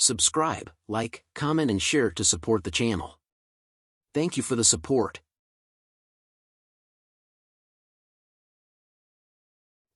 subscribe, like, comment and share to support the channel. Thank you for the support.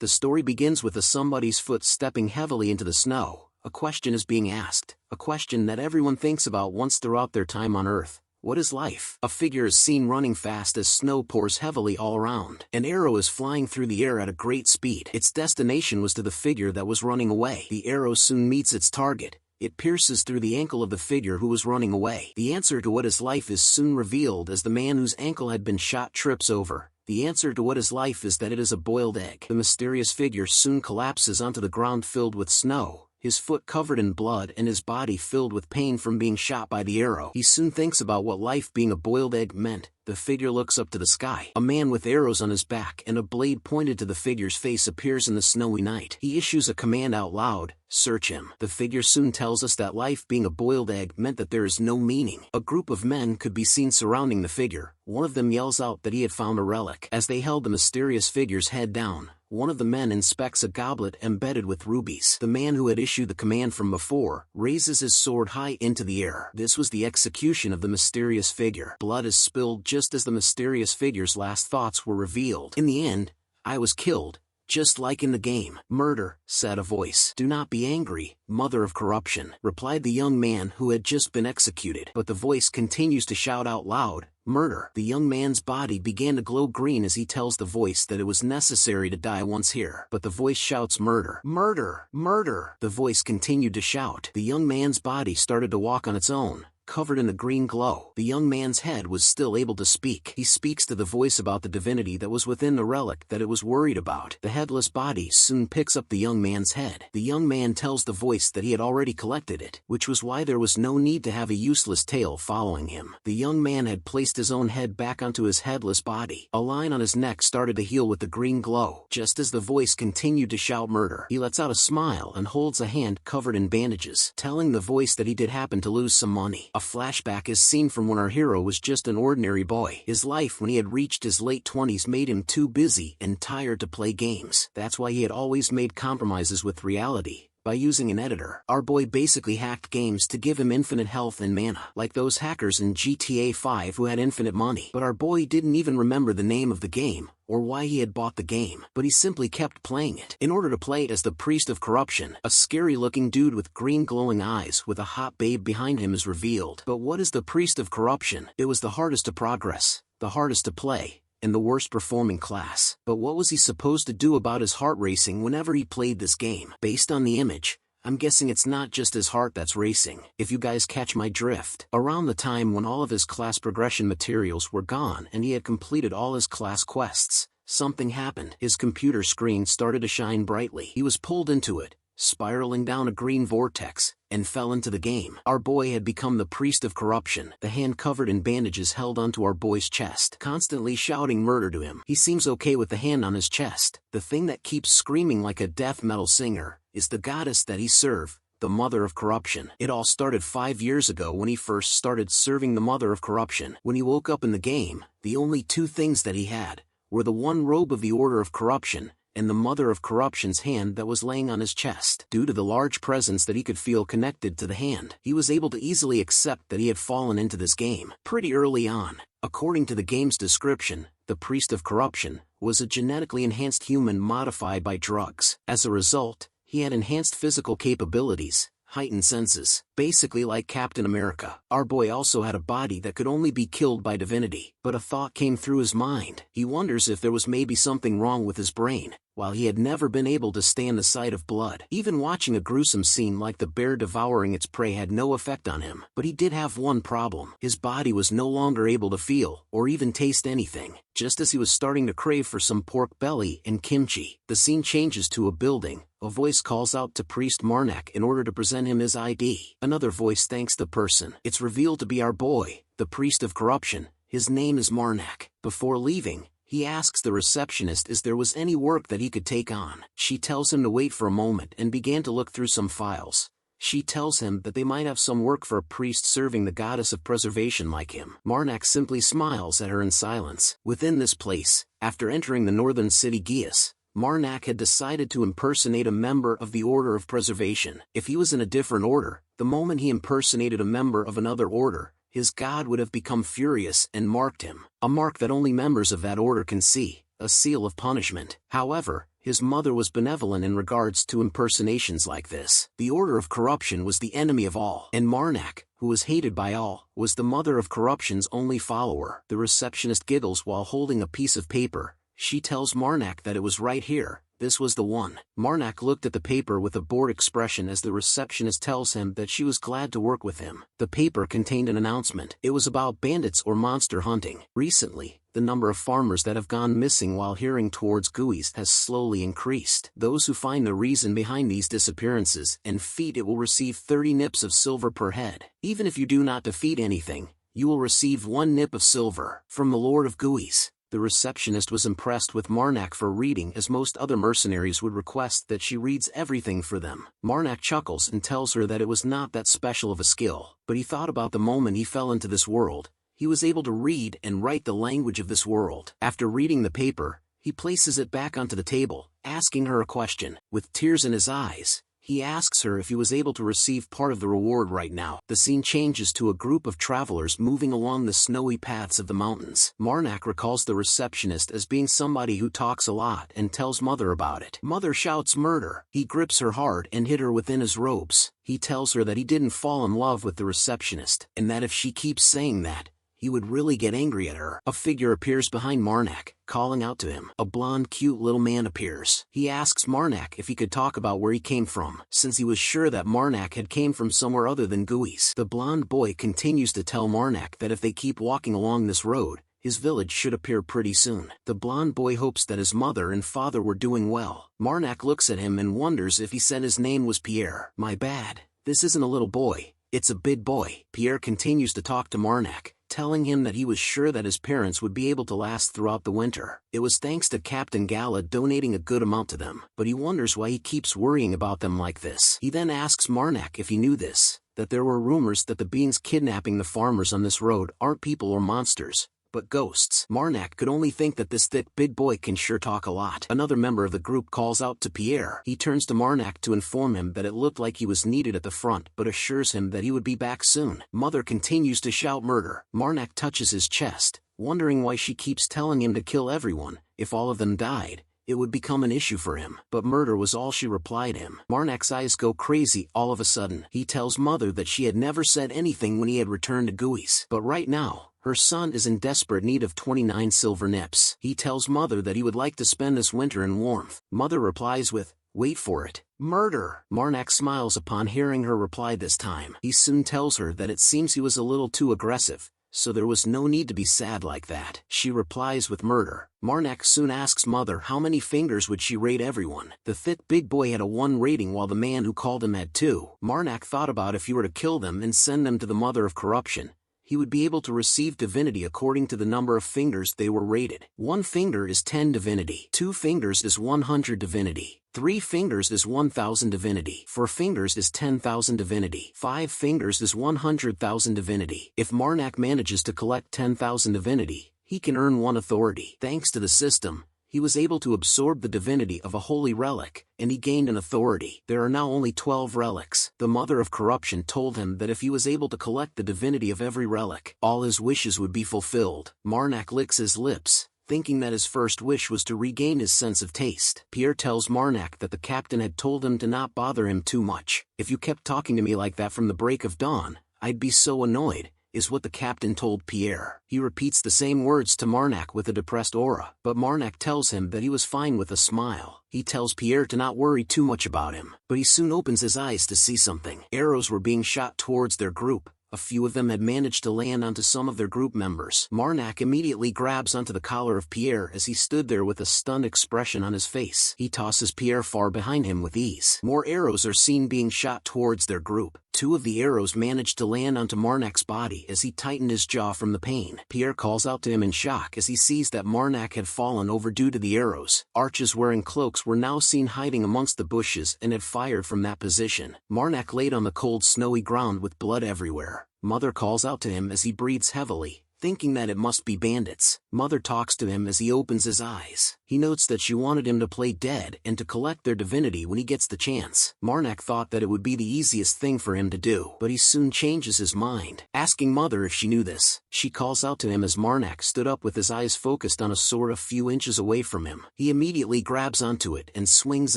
The story begins with somebody's foot stepping heavily into the snow. A question is being asked, a question that everyone thinks about once throughout their time on Earth. What is life? A figure is seen running fast as snow pours heavily all around. An arrow is flying through the air at a great speed. Its destination was to the figure that was running away. The arrow soon meets its target. It pierces through the ankle of the figure who was running away. The answer to what is life is soon revealed as the man whose ankle had been shot trips over. The answer to what is life is that it is a boiled egg. The mysterious figure soon collapses onto the ground filled with snow, his foot covered in blood and his body filled with pain from being shot by the arrow. He soon thinks about what life being a boiled egg meant. The figure looks up to the sky. A man with arrows on his back and a blade pointed to the figure's face appears in the snowy night. He issues a command out loud, "Search him." The figure soon tells us that life being a boiled egg meant that there is no meaning. A group of men could be seen surrounding the figure. One of them yells out that he had found a relic. As they held the mysterious figure's head down, one of the men inspects a goblet embedded with rubies. The man who had issued the command from before raises his sword high into the air. This was the execution of the mysterious figure. Blood is spilled just as the mysterious figure's last thoughts were revealed. "In the end, I was killed, just like in the game." "Murder," said a voice. "Do not be angry, mother of corruption," replied the young man who had just been executed. But the voice continues to shout out loud, "Murder." The young man's body began to glow green as he tells the voice that it was necessary to die once here. But the voice shouts, "Murder, murder, murder." The voice continued to shout. The young man's body started to walk on its own, covered in the green glow. The young man's head was still able to speak. He speaks to the voice about the divinity that was within the relic that it was worried about. The headless body soon picks up the young man's head. The young man tells the voice that he had already collected it, which was why there was no need to have a useless tail following him. The young man had placed his own head back onto his headless body. A line on his neck started to heal with the green glow. Just as the voice continued to shout murder, he lets out a smile and holds a hand covered in bandages, telling the voice that he did happen to lose some money. A flashback is seen from when our hero was just an ordinary boy. His life when he had reached his late 20s made him too busy and tired to play games. That's why he had always made compromises with reality. By using an editor, our boy basically hacked games to give him infinite health and mana, like those hackers in GTA 5 who had infinite money. But our boy didn't even remember the name of the game, or why he had bought the game, but he simply kept playing it. In order to play it as the priest of corruption, a scary-looking dude with green glowing eyes with a hot babe behind him is revealed. But what is the priest of corruption? It was the hardest to progress, the hardest to play, in the worst performing class. But what was he supposed to do about his heart racing whenever he played this game? Based on the image, I'm guessing it's not just his heart that's racing, if you guys catch my drift. Around the time when all of his class progression materials were gone and he had completed all his class quests, something happened. His computer screen started to shine brightly. He was pulled into it, spiraling down a green vortex, and fell into the game. Our boy had become the priest of corruption. The hand covered in bandages held onto our boy's chest, constantly shouting murder to him. He seems okay with the hand on his chest. The thing that keeps screaming like a death metal singer is the goddess that he served, the mother of corruption. It all started 5 years ago when he first started serving the mother of corruption. When he woke up in the game, the only two things that he had were the one robe of the order of corruption and the mother of corruption's hand that was laying on his chest. Due to the large presence that he could feel connected to the hand, he was able to easily accept that he had fallen into this game pretty early on. According to the game's description, the priest of corruption was a genetically enhanced human modified by drugs. As a result, he had enhanced physical capabilities, heightened senses, basically like Captain America. Our boy also had a body that could only be killed by divinity, but a thought came through his mind. He wonders if there was maybe something wrong with his brain. While he had never been able to stand the sight of blood, even watching a gruesome scene like the bear devouring its prey had no effect on him. But he did have one problem. His body was no longer able to feel, or even taste anything. Just as he was starting to crave for some pork belly and kimchi, the scene changes to a building. A voice calls out to Priest Marnak in order to present him his ID. Another voice thanks the person. It's revealed to be our boy, the priest of corruption. His name is Marnak. Before leaving, he asks the receptionist if there was any work that he could take on. She tells him to wait for a moment and began to look through some files. She tells him that they might have some work for a priest serving the goddess of preservation like him. Marnak simply smiles at her in silence. Within this place, after entering the northern city Gias, Marnak had decided to impersonate a member of the Order of Preservation. If he was in a different order, the moment he impersonated a member of another order, his god would have become furious and marked him. A mark that only members of that order can see, a seal of punishment. However, his mother was benevolent in regards to impersonations like this. The Order of Corruption was the enemy of all, and Marnak, who was hated by all, was the Mother of Corruption's only follower. The receptionist giggles while holding a piece of paper. She tells Marnak that it was right here, this was the one. Marnak looked at the paper with a bored expression as the receptionist tells him that she was glad to work with him. The paper contained an announcement. It was about bandits or monster hunting. Recently, the number of farmers that have gone missing while heading towards Guis has slowly increased. Those who find the reason behind these disappearances and feed it will receive 30 nips of silver per head. Even if you do not defeat anything, you will receive 1 nip of silver from the Lord of Guis. The receptionist was impressed with Marnak for reading, as most other mercenaries would request that she reads everything for them. Marnak chuckles and tells her that it was not that special of a skill, but he thought about the moment he fell into this world. He was able to read and write the language of this world. After reading the paper, he places it back onto the table, asking her a question. With tears in his eyes, he asks her if he was able to receive part of the reward right now. The scene changes to a group of travelers moving along the snowy paths of the mountains. Marnak recalls the receptionist as being somebody who talks a lot and tells Mother about it. Mother shouts murder. He grips her hard and hid her within his robes. He tells her that he didn't fall in love with the receptionist, and that if she keeps saying that, he would really get angry at her. A figure appears behind Marnak, calling out to him. A blonde, cute little man appears. He asks Marnak if he could talk about where he came from, since he was sure that Marnak had came from somewhere other than Guis. The blonde boy continues to tell Marnak that if they keep walking along this road, his village should appear pretty soon. The blonde boy hopes that his mother and father were doing well. Marnak looks at him and wonders if he said his name was Pierre. My bad, this isn't a little boy, it's a big boy. Pierre continues to talk to Marnak, telling him that he was sure that his parents would be able to last throughout the winter. It was thanks to Captain Gala donating a good amount to them, but he wonders why he keeps worrying about them like this. He then asks Marnak if he knew this, that there were rumors that the beings kidnapping the farmers on this road aren't people or monsters, but ghosts. Marnak could only think that this thick big boy can sure talk a lot. Another member of the group calls out to Pierre. He turns to Marnak to inform him that it looked like he was needed at the front, but assures him that he would be back soon. Mother continues to shout murder. Marnak touches his chest, wondering why she keeps telling him to kill everyone. If all of them died, it would become an issue for him. But murder was all she replied him. Marnak's eyes go crazy all of a sudden. He tells Mother that she had never said anything when he had returned to Guis, but right now, her son is in desperate need of 29 silver nips. He tells Mother that he would like to spend this winter in warmth. Mother replies with, wait for it. Murder. Marnak smiles upon hearing her reply this time. He soon tells her that it seems he was a little too aggressive, so there was no need to be sad like that. She replies with murder. Marnak soon asks Mother how many fingers would she rate everyone. The thick big boy had a 1 rating while the man who called him had 2. Marnak thought about if he were to kill them and send them to the Mother of Corruption, he would be able to receive divinity according to the number of fingers they were rated. 1 finger is 10 divinity. 2 fingers is 100 divinity. 3 fingers is 1,000 divinity. 4 fingers is 10,000 divinity. 5 fingers is 100,000 divinity. If Marnak manages to collect 10,000 divinity, he can earn 1 authority. Thanks to the system, he was able to absorb the divinity of a holy relic, and he gained an authority. There are now only 12 relics. The Mother of Corruption told him that if he was able to collect the divinity of every relic, all his wishes would be fulfilled. Marnak licks his lips, thinking that his first wish was to regain his sense of taste. Pierre tells Marnak that the captain had told him to not bother him too much. If you kept talking to me like that from the break of dawn, I'd be so annoyed, is what the captain told Pierre. He repeats the same words to Marnak with a depressed aura, but Marnak tells him that he was fine with a smile. He tells Pierre to not worry too much about him, but he soon opens his eyes to see something. Arrows were being shot towards their group. A few of them had managed to land onto some of their group members. Marnak immediately grabs onto the collar of Pierre as he stood there with a stunned expression on his face. He tosses Pierre far behind him with ease. More arrows are seen being shot towards their group. 2 of the arrows managed to land onto Marnak's body as he tightened his jaw from the pain. Pierre calls out to him in shock as he sees that Marnak had fallen over due to the arrows. Archers wearing cloaks were now seen hiding amongst the bushes and had fired from that position. Marnak laid on the cold snowy ground with blood everywhere. Mother calls out to him as he breathes heavily, thinking that it must be bandits. Mother talks to him as he opens his eyes. He notes that she wanted him to play dead and to collect their divinity when he gets the chance. Marnak thought that it would be the easiest thing for him to do, but he soon changes his mind, asking Mother if she knew this. She calls out to him as Marnak stood up with his eyes focused on a sword a few inches away from him. He immediately grabs onto it and swings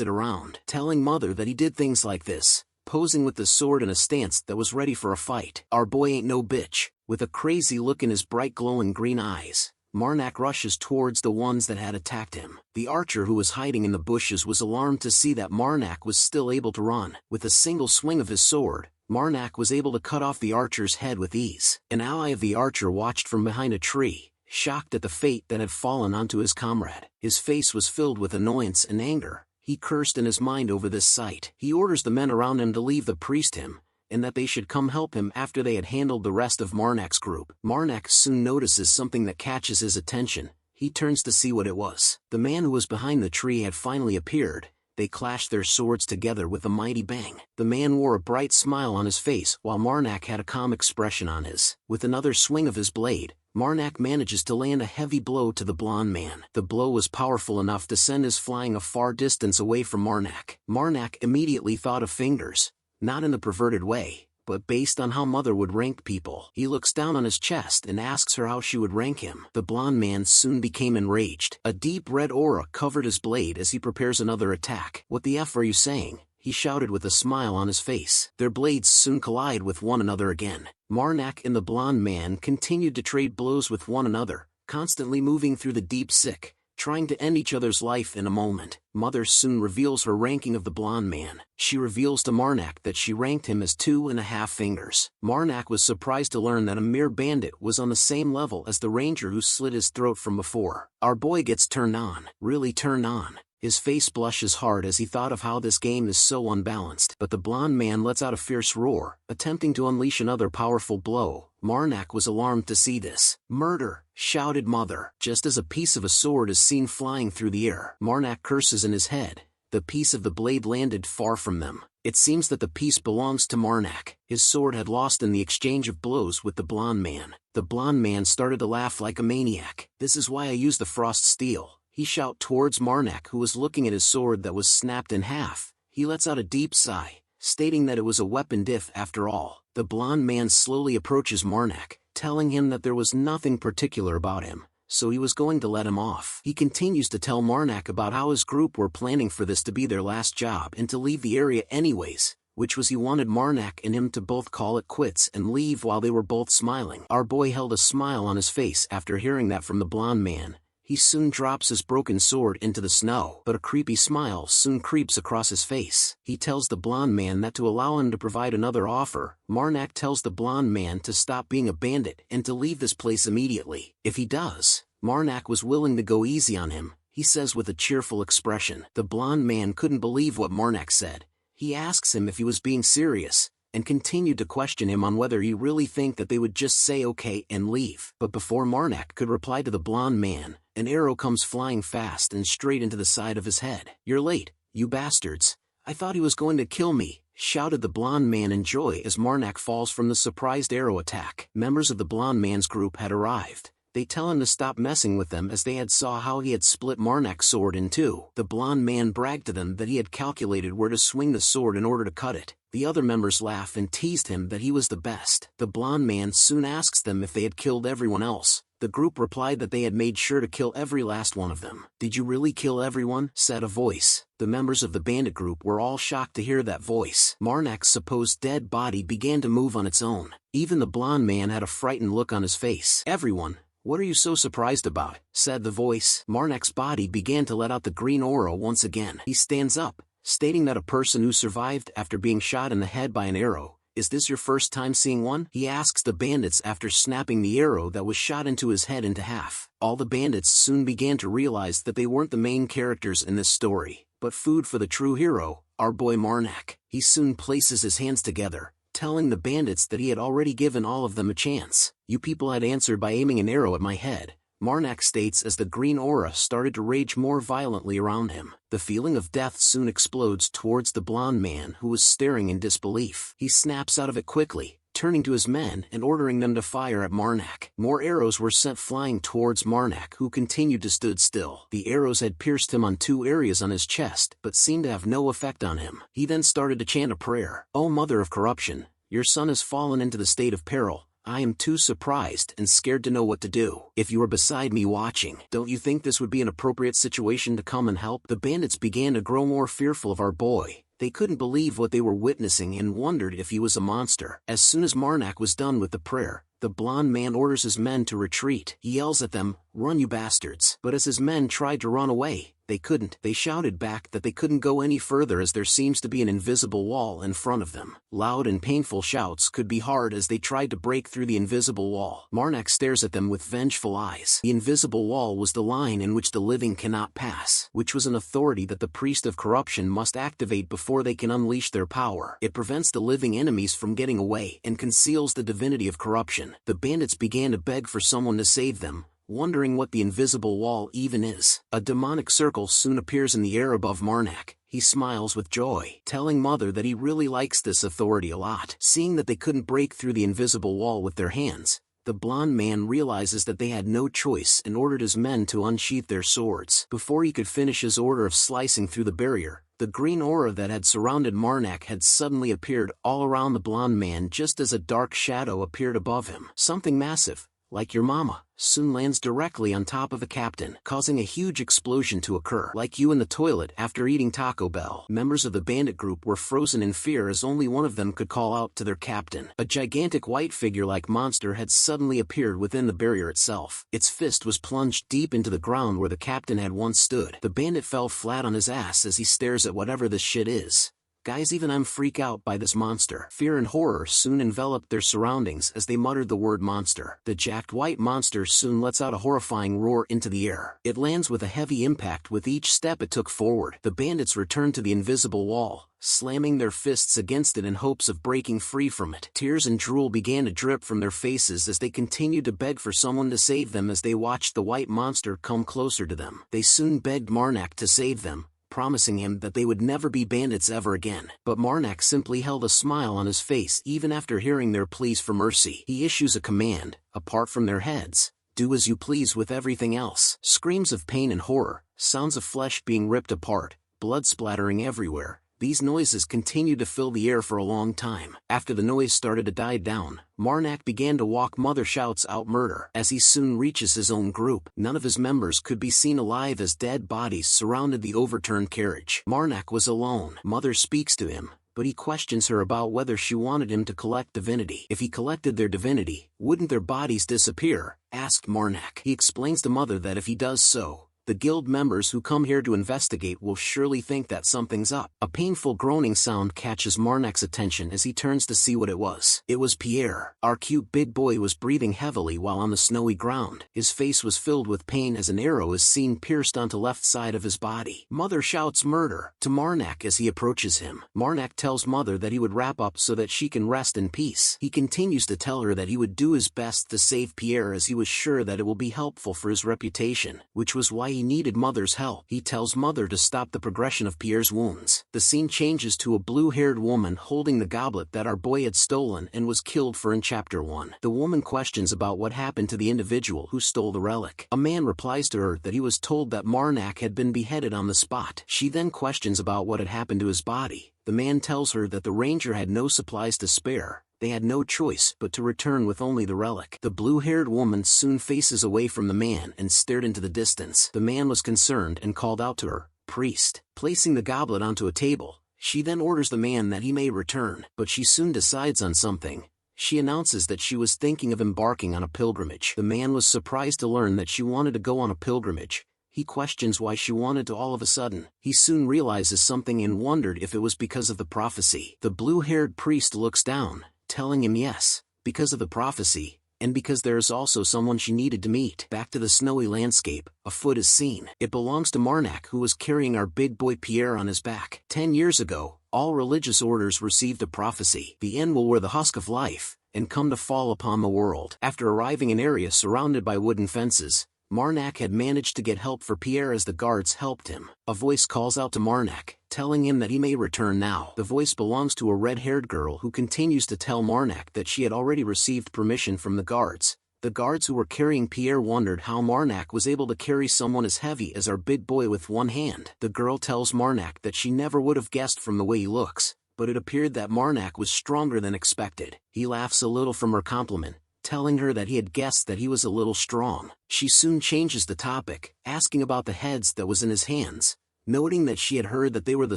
it around, telling Mother that he did things like this, posing with the sword in a stance that was ready for a fight. Our boy ain't no bitch. With a crazy look in his bright glowing green eyes, Marnak rushes towards the ones that had attacked him. The archer who was hiding in the bushes was alarmed to see that Marnak was still able to run. With a single swing of his sword, Marnak was able to cut off the archer's head with ease. An ally of the archer watched from behind a tree, shocked at the fate that had fallen onto his comrade. His face was filled with annoyance and anger. He cursed in his mind over this sight. He orders the men around him to leave the priest him, and that they should come help him after they had handled the rest of Marnak's group. Marnak soon notices something that catches his attention. He turns to see what it was. The man who was behind the tree had finally appeared. They clashed their swords together with a mighty bang. The man wore a bright smile on his face while Marnak had a calm expression on his. With another swing of his blade, Marnak manages to land a heavy blow to the blonde man. The blow was powerful enough to send his flying a far distance away from Marnak. Marnak immediately thought of Fingers, not in the perverted way, but based on how Mother would rank people. He looks down on his chest and asks her how she would rank him. The blonde man soon became enraged. A deep red aura covered his blade as he prepares another attack. "What the F are you saying?" he shouted with a smile on his face. Their blades soon collide with one another again. Marnak and the blonde man continued to trade blows with one another, constantly moving through the deep sick, trying to end each other's life in a moment. Mother soon reveals her ranking of the blonde man. She reveals to Marnak that she ranked him as 2.5 fingers. Marnak was surprised to learn that a mere bandit was on the same level as the ranger who slit his throat from before. Our boy gets turned on, really turned on. His face blushes hard as he thought of how this game is so unbalanced. But the blonde man lets out a fierce roar, attempting to unleash another powerful blow. Marnak was alarmed to see this. "Murder!" shouted Mother. Just as a piece of a sword is seen flying through the air, Marnak curses in his head. The piece of the blade landed far from them. It seems that the piece belongs to Marnak. His sword had lost in the exchange of blows with the blonde man. The blonde man started to laugh like a maniac. "This is why I use the frost steel," he shouted towards Marnak, who was looking at his sword that was snapped in half. He lets out a deep sigh, stating that it was a weapon diff after all. The blonde man slowly approaches Marnak, telling him that there was nothing particular about him, so he was going to let him off. He continues to tell Marnak about how his group were planning for this to be their last job and to leave the area anyways, which was he wanted Marnak and him to both call it quits and leave while they were both smiling. Our boy held a smile on his face after hearing that from the blonde man. He soon drops his broken sword into the snow, but a creepy smile soon creeps across his face. He tells the blonde man that to allow him to provide another offer. Marnak tells the blonde man to stop being a bandit and to leave this place immediately. If he does, Marnak was willing to go easy on him, he says with a cheerful expression. The blonde man couldn't believe what Marnak said. He asks him if he was being serious, and continued to question him on whether he really think that they would just say okay and leave. But before Marnak could reply to the blonde man, an arrow comes flying fast and straight into the side of his head. "You're late, you bastards. I thought he was going to kill me," shouted the blonde man in joy as Marnak falls from the surprised arrow attack. Members of the blonde man's group had arrived. They tell him to stop messing with them as they had saw how he had split Marnak's sword in two. The blonde man bragged to them that he had calculated where to swing the sword in order to cut it. The other members laugh and teased him that he was the best. The blonde man soon asks them if they had killed everyone else. The group replied that they had made sure to kill every last one of them. "Did you really kill everyone?" said a voice. The members of the bandit group were all shocked to hear that voice. Marnak's supposed dead body began to move on its own. Even the blonde man had a frightened look on his face. "Everyone? What are you so surprised about?" said the voice. Marnak's body began to let out the green aura once again. He stands up, stating that a person who survived after being shot in the head by an arrow. "Is this your first time seeing one?" he asks the bandits after snapping the arrow that was shot into his head into half. All the bandits soon began to realize that they weren't the main characters in this story, but food for the true hero, our boy Marnak. He soon places his hands together, telling the bandits that he had already given all of them a chance. "You people had answered by aiming an arrow at my head," Marnak states as the green aura started to rage more violently around him. The feeling of death soon explodes towards the blonde man who was staring in disbelief. He snaps out of it quickly, turning to his men and ordering them to fire at Marnak. More arrows were sent flying towards Marnak, who continued to stood still. The arrows had pierced him on 2 areas on his chest, but seemed to have no effect on him. He then started to chant a prayer. "O Mother of Corruption, your son has fallen into the state of peril. I am too surprised and scared to know what to do. If you were beside me watching, don't you think this would be an appropriate situation to come and help?" The bandits began to grow more fearful of our boy. They couldn't believe what they were witnessing and wondered if he was a monster. As soon as Marnak was done with the prayer, the blonde man orders his men to retreat. He yells at them, "Run, you bastards!" But as his men tried to run away, they couldn't. They shouted back that they couldn't go any further as there seems to be an invisible wall in front of them. Loud and painful shouts could be heard as they tried to break through the invisible wall. Marnak stares at them with vengeful eyes. The invisible wall was the line in which the living cannot pass, which was an authority that the priest of corruption must activate before they can unleash their power. It prevents the living enemies from getting away and conceals the divinity of corruption. The bandits began to beg for someone to save them, wondering what the invisible wall even is. A demonic circle soon appears in the air above Marnak. He smiles with joy, telling Mother that he really likes this authority a lot. Seeing that they couldn't break through the invisible wall with their hands, the blonde man realizes that they had no choice and ordered his men to unsheath their swords. Before he could finish his order of slicing through the barrier, the green aura that had surrounded Marnak had suddenly appeared all around the blonde man just as a dark shadow appeared above him. Something massive, like your mama, soon lands directly on top of the captain, causing a huge explosion to occur. Like you in the toilet after eating Taco Bell. Members of the bandit group were frozen in fear as only one of them could call out to their captain. A gigantic white figure-like monster had suddenly appeared within the barrier itself. Its fist was plunged deep into the ground where the captain had once stood. The bandit fell flat on his ass as he stares at whatever this shit is. Guys, even I'm freaked out by this monster. Fear and horror soon enveloped their surroundings as they muttered the word monster. The jacked white monster soon lets out a horrifying roar into the air. It lands with a heavy impact with each step it took forward. The bandits returned to the invisible wall, slamming their fists against it in hopes of breaking free from it. Tears and drool began to drip from their faces as they continued to beg for someone to save them as they watched the white monster come closer to them. They soon begged Marnak to save them, promising him that they would never be bandits ever again. But Marnak simply held a smile on his face even after hearing their pleas for mercy. He issues a command, apart from their heads, "Do as you please with everything else." Screams of pain and horror, sounds of flesh being ripped apart, blood splattering everywhere. These noises continued to fill the air for a long time. After the noise started to die down, Marnak began to walk. Mother shouts out murder as he soon reaches his own group. None of his members could be seen alive as dead bodies surrounded the overturned carriage. Marnak was alone. Mother speaks to him, but he questions her about whether she wanted him to collect divinity. If he collected their divinity, wouldn't their bodies disappear? Asked Marnak. He explains to Mother that if he does so, the guild members who come here to investigate will surely think that something's up. A painful groaning sound catches Marnak's attention as he turns to see what it was. It was Pierre. Our cute big boy was breathing heavily while on the snowy ground. His face was filled with pain as an arrow is seen pierced onto left side of his body. Mother shouts murder to Marnak as he approaches him. Marnak tells Mother that he would wrap up so that she can rest in peace. He continues to tell her that he would do his best to save Pierre as he was sure that it will be helpful for his reputation, which was why he needed Mother's help. He tells Mother to stop the progression of Pierre's wounds. The scene changes to a blue-haired woman holding the goblet that our boy had stolen and was killed for in Chapter 1. The woman questions about what happened to the individual who stole the relic. A man replies to her that he was told that Marnak had been beheaded on the spot. She then questions about what had happened to his body. The man tells her that the ranger had no supplies to spare. They had no choice but to return with only the relic. The blue-haired woman soon faces away from the man and stared into the distance. The man was concerned and called out to her, "Priest." Placing the goblet onto a table, she then orders the man that he may return, but she soon decides on something. She announces that she was thinking of embarking on a pilgrimage. The man was surprised to learn that she wanted to go on a pilgrimage. He questions why she wanted to all of a sudden. He soon realizes something and wondered if it was because of the prophecy. The blue-haired priest looks down, telling him yes, because of the prophecy, and because there is also someone she needed to meet. Back to the snowy landscape, a foot is seen. It belongs to Marnak, who was carrying our big boy Pierre on his back. 10 years ago, all religious orders received a prophecy. The end will wear the husk of life, and come to fall upon the world. After arriving in an area surrounded by wooden fences, Marnak had managed to get help for Pierre as the guards helped him. A voice calls out to Marnak, telling him that he may return now. The voice belongs to a red-haired girl who continues to tell Marnak that she had already received permission from the guards. The guards who were carrying Pierre wondered how Marnak was able to carry someone as heavy as our big boy with one hand. The girl tells Marnak that she never would have guessed from the way he looks, but it appeared that Marnak was stronger than expected. He laughs a little from her compliment, telling her that he had guessed that he was a little strong. She soon changes the topic, asking about the heads that was in his hands, noting that she had heard that they were the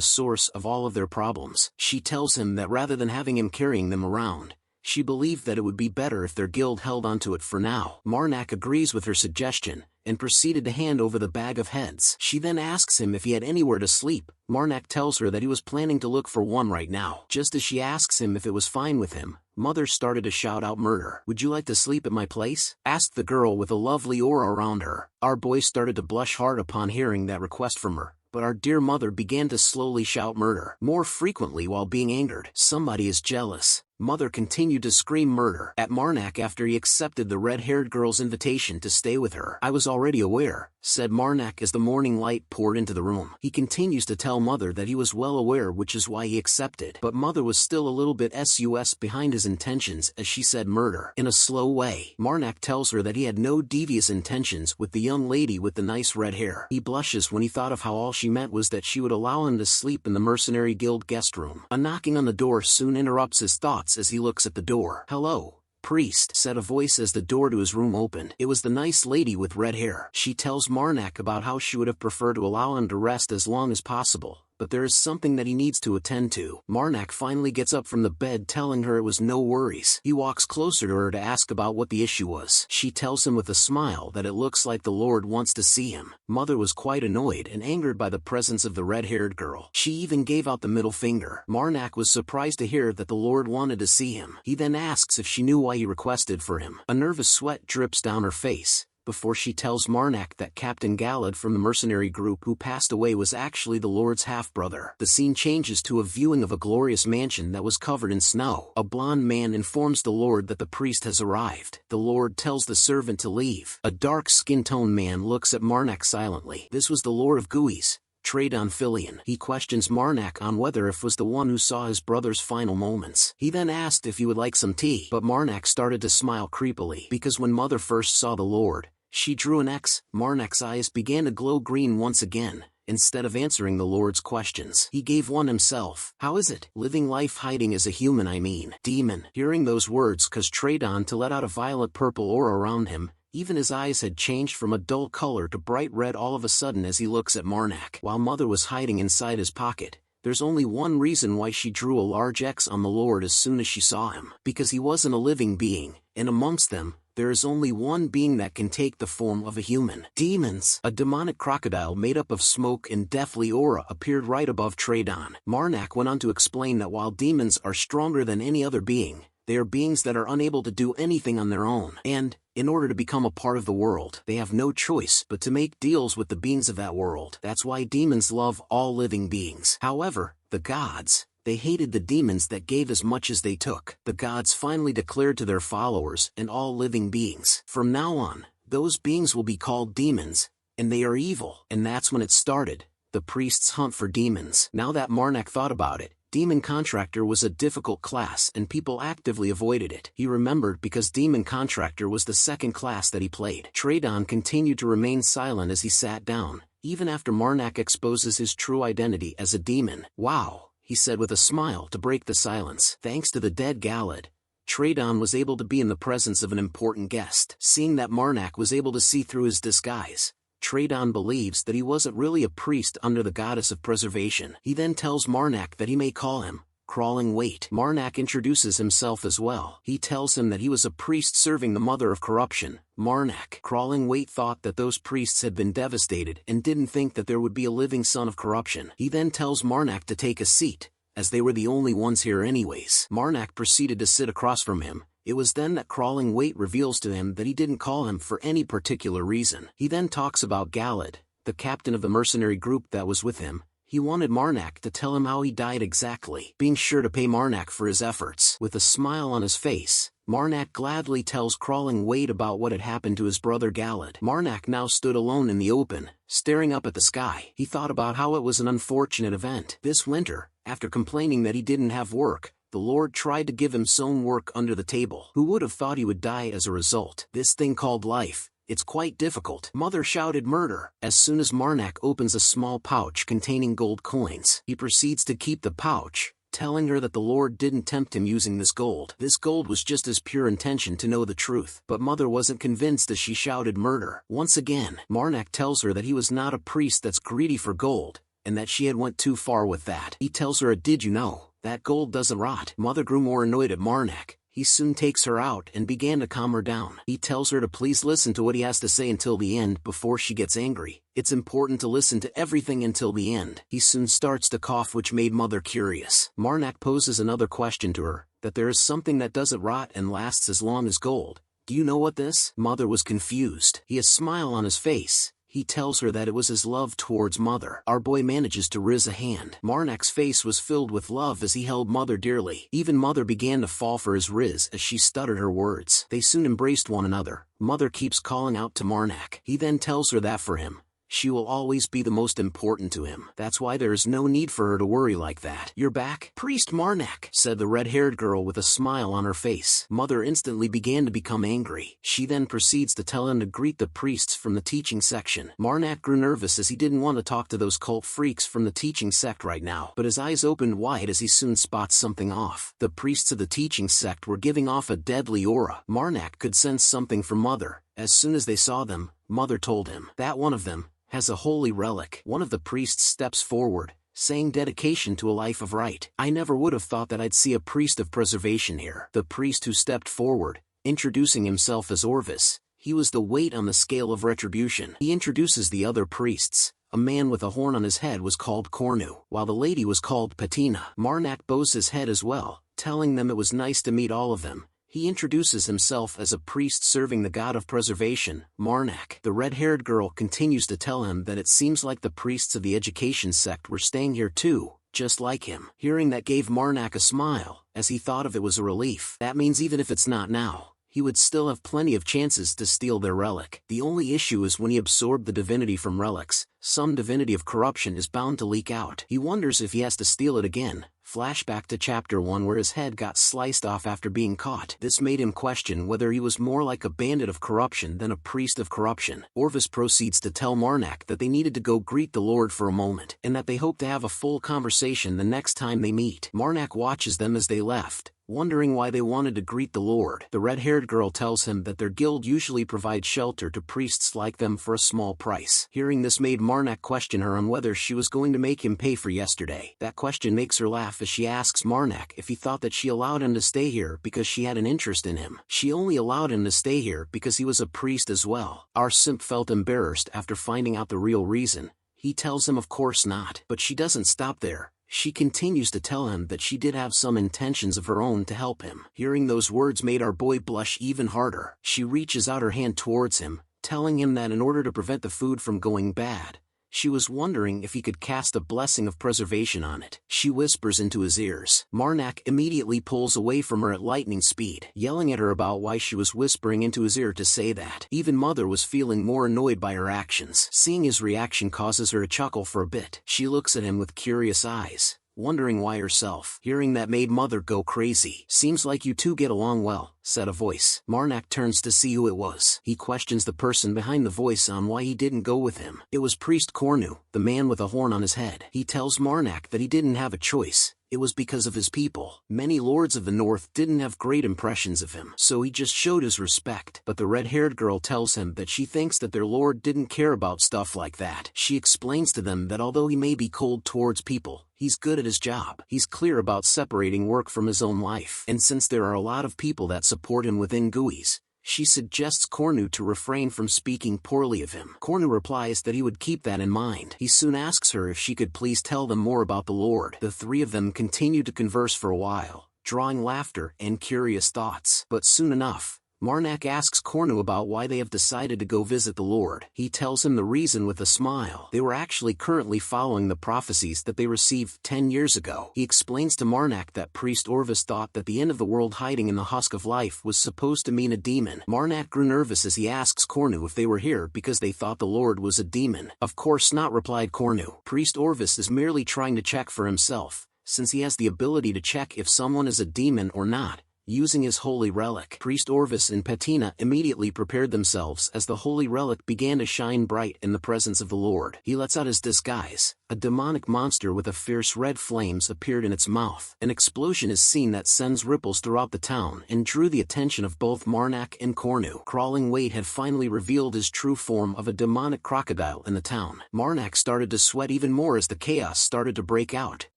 source of all of their problems. She tells him that rather than having him carrying them around, she believed that it would be better if their guild held onto it for now. Marnak agrees with her suggestion, and proceeded to hand over the bag of heads. She then asks him if he had anywhere to sleep. Marnak tells her that he was planning to look for one right now. Just as she asks him if it was fine with him, Mother started to shout out murder. "Would you like to sleep at my place?" asked the girl with a lovely aura around her. Our boy started to blush hard upon hearing that request from her, but our dear mother began to slowly shout murder, more frequently while being angered. "Somebody is jealous." Mother continued to scream murder at Marnak after he accepted the red-haired girl's invitation to stay with her. "I was already aware," said Marnak as the morning light poured into the room. He continues to tell Mother that he was well aware, which is why he accepted. But Mother was still a little bit sus behind his intentions as she said murder in a slow way. Marnak tells her that he had no devious intentions with the young lady with the nice red hair. He blushes when he thought of how all she meant was that she would allow him to sleep in the Mercenary Guild guest room. A knocking on the door soon interrupts his thoughts as he looks at the door. "Hello, priest," said a voice as the door to his room opened. It was the nice lady with red hair. She tells Marnak about how she would have preferred to allow him to rest as long as possible, but there is something that he needs to attend to. Marnak finally gets up from the bed, telling her it was no worries. He walks closer to her to ask about what the issue was. She tells him with a smile that it looks like the Lord wants to see him. Mother was quite annoyed and angered by the presence of the red-haired girl. She even gave out the middle finger. Marnak was surprised to hear that the Lord wanted to see him. He then asks if she knew why he requested for him. A nervous sweat drips down her face before she tells Marnak that Captain Galad from the mercenary group who passed away was actually the Lord's half-brother. The scene changes to a viewing of a glorious mansion that was covered in snow. A blond man informs the Lord that the priest has arrived. The Lord tells the servant to leave. A dark skin-tone man looks at Marnak silently. This was the Lord of Guis, Tradon Filion. He questions Marnak on whether if was the one who saw his brother's final moments. He then asked if he would like some tea, but Marnak started to smile creepily because when Mother first saw the Lord, she drew an X. Marnak's eyes began to glow green once again. Instead of answering the Lord's questions, he gave one himself. "How is it? Living life hiding as a human, I mean." Demon. Hearing those words caused Tradon to let out a violet-purple aura around him. Even his eyes had changed from a dull color to bright red all of a sudden as he looks at Marnak. While Mother was hiding inside his pocket, there's only one reason why she drew a large X on the Lord as soon as she saw him. Because he wasn't a living being, and amongst them, there is only one being that can take the form of a human. Demons. A demonic crocodile made up of smoke and deathly aura appeared right above Tradon. Marnak went on to explain that while demons are stronger than any other being, they are beings that are unable to do anything on their own, and, in order to become a part of the world, they have no choice but to make deals with the beings of that world. That's why demons love all living beings. However, the gods, they hated the demons that gave as much as they took. The gods finally declared to their followers and all living beings, from now on, those beings will be called demons, and they are evil. And that's when it started, the priest's hunt for demons. Now that Marnak thought about it, Demon Contractor was a difficult class and people actively avoided it. He remembered because Demon Contractor was the second class that he played. Tradon continued to remain silent as he sat down, even after Marnak exposes his true identity as a demon. "Wow," he said with a smile to break the silence. Thanks to the dead Galad, Tradon was able to be in the presence of an important guest. Seeing that Marnak was able to see through his disguise, Tradon believes that he wasn't really a priest under the goddess of preservation. He then tells Marnak that he may call him Crawling Weight. Marnak introduces himself as well. He tells him that he was a priest serving the mother of corruption, Marnak. Crawling Weight thought that those priests had been devastated and didn't think that there would be a living son of corruption. He then tells Marnak to take a seat, as they were the only ones here anyways. Marnak proceeded to sit across from him. It was then that Crawling Weight reveals to him that he didn't call him for any particular reason. He then talks about Galad, the captain of the mercenary group that was with him. He wanted Marnak to tell him how he died exactly, being sure to pay Marnak for his efforts. With a smile on his face, Marnak gladly tells Crawling Wade about what had happened to his brother Galad. Marnak now stood alone in the open, staring up at the sky. He thought about how it was an unfortunate event. This winter, after complaining that he didn't have work, the Lord tried to give him sewn work under the table. Who would have thought he would die as a result? This thing called life, it's quite difficult. Mother shouted murder. As soon as Marnak opens a small pouch containing gold coins, he proceeds to keep the pouch, telling her that the Lord didn't tempt him using this gold. This gold was just his pure intention to know the truth. But Mother wasn't convinced as she shouted murder. Once again, Marnak tells her that he was not a priest that's greedy for gold, and that she had went too far with that. He tells her, did you know that gold doesn't rot? Mother grew more annoyed at Marnak. He soon takes her out and began to calm her down. He tells her to please listen to what he has to say until the end before she gets angry. It's important to listen to everything until the end. He soon starts to cough, which made Mother curious. Marnak poses another question to her, that there is something that doesn't rot and lasts as long as gold. Do you know what this? Mother was confused. He has a smile on his face. He tells her that it was his love towards Mother. Our boy manages to raise a hand. Marnak's face was filled with love as he held Mother dearly. Even Mother began to fall for his riz as she stuttered her words. They soon embraced one another. Mother keeps calling out to Marnak. He then tells her that for him, she will always be the most important to him. That's why there is no need for her to worry like that. You're back, Priest Marnak, said the red-haired girl with a smile on her face. Mother instantly began to become angry. She then proceeds to tell him to greet the priests from the teaching section. Marnak grew nervous as he didn't want to talk to those cult freaks from the teaching sect right now, but his eyes opened wide as he soon spots something off. The priests of the teaching sect were giving off a deadly aura. Marnak could sense something from Mother. As soon as they saw them, Mother told him that one of them has a holy relic. One of the priests steps forward, saying dedication to a life of right. I never would have thought that I'd see a priest of preservation here. The priest who stepped forward, introducing himself as Orvis, he was the weight on the scale of retribution. He introduces the other priests. A man with a horn on his head was called Cornu, while the lady was called Patina. Marnak bows his head as well, telling them it was nice to meet all of them. He introduces himself as a priest serving the god of preservation, Marnak. The red-haired girl continues to tell him that it seems like the priests of the education sect were staying here too, just like him. Hearing that gave Marnak a smile, as he thought of it was a relief. That means even if it's not now, he would still have plenty of chances to steal their relic. The only issue is when he absorbed the divinity from relics, some divinity of corruption is bound to leak out. He wonders if he has to steal it again. Flashback to chapter 1 where his head got sliced off after being caught. This made him question whether he was more like a bandit of corruption than a priest of corruption. Orvis proceeds to tell Marnak that they needed to go greet the Lord for a moment, and that they hope to have a full conversation the next time they meet. Marnak watches them as they left, wondering why they wanted to greet the Lord. The red-haired girl tells him that their guild usually provides shelter to priests like them for a small price. Hearing this made Marnak question her on whether she was going to make him pay for yesterday. That question makes her laugh as she asks Marnak if he thought that she allowed him to stay here because she had an interest in him. She only allowed him to stay here because he was a priest as well. Our simp felt embarrassed after finding out the real reason. He tells him of course not, but she doesn't stop there. She continues to tell him that she did have some intentions of her own to help him. Hearing those words made our boy blush even harder. She reaches out her hand towards him, telling him that in order to prevent the food from going bad, she was wondering if he could cast a blessing of preservation on it. She whispers into his ears. Marnak immediately pulls away from her at lightning speed, yelling at her about why she was whispering into his ear to say that. Even Mother was feeling more annoyed by her actions. Seeing his reaction causes her to chuckle for a bit. She looks at him with curious eyes, wondering why herself. Hearing that made Mother go crazy. Seems like you two get along well, said a voice. Marnak turns to see who it was. He questions the person behind the voice on why he didn't go with him. It was Priest Cornu, the man with a horn on his head. He tells Marnak that he didn't have a choice. It was because of his people. Many lords of the north didn't have great impressions of him, so he just showed his respect. But the red-haired girl tells him that she thinks that their lord didn't care about stuff like that. She explains to them that although he may be cold towards people, he's good at his job. He's clear about separating work from his own life. And since there are a lot of people that support him within GUIs, she suggests Cornu to refrain from speaking poorly of him. Cornu replies that he would keep that in mind. He soon asks her if she could please tell them more about the Lord. The three of them continue to converse for a while, drawing laughter and curious thoughts. But soon enough, Marnak asks Cornu about why they have decided to go visit the Lord. He tells him the reason with a smile. They were actually currently following the prophecies that they received 10 years ago. He explains to Marnak that Priest Orvis thought that the end of the world hiding in the husk of life was supposed to mean a demon. Marnak grew nervous as he asks Cornu if they were here because they thought the Lord was a demon. Of course not, replied Cornu. Priest Orvis is merely trying to check for himself, since he has the ability to check if someone is a demon or not, using his holy relic. Priest Orvis and Patina immediately prepared themselves as the holy relic began to shine bright in the presence of the Lord. He lets out his disguise. A demonic monster with a fierce red flames appeared in its mouth. An explosion is seen that sends ripples throughout the town and drew the attention of both Marnak and Cornu. Crawling Wade had finally revealed his true form of a demonic crocodile in the town. Marnak started to sweat even more as the chaos started to break out.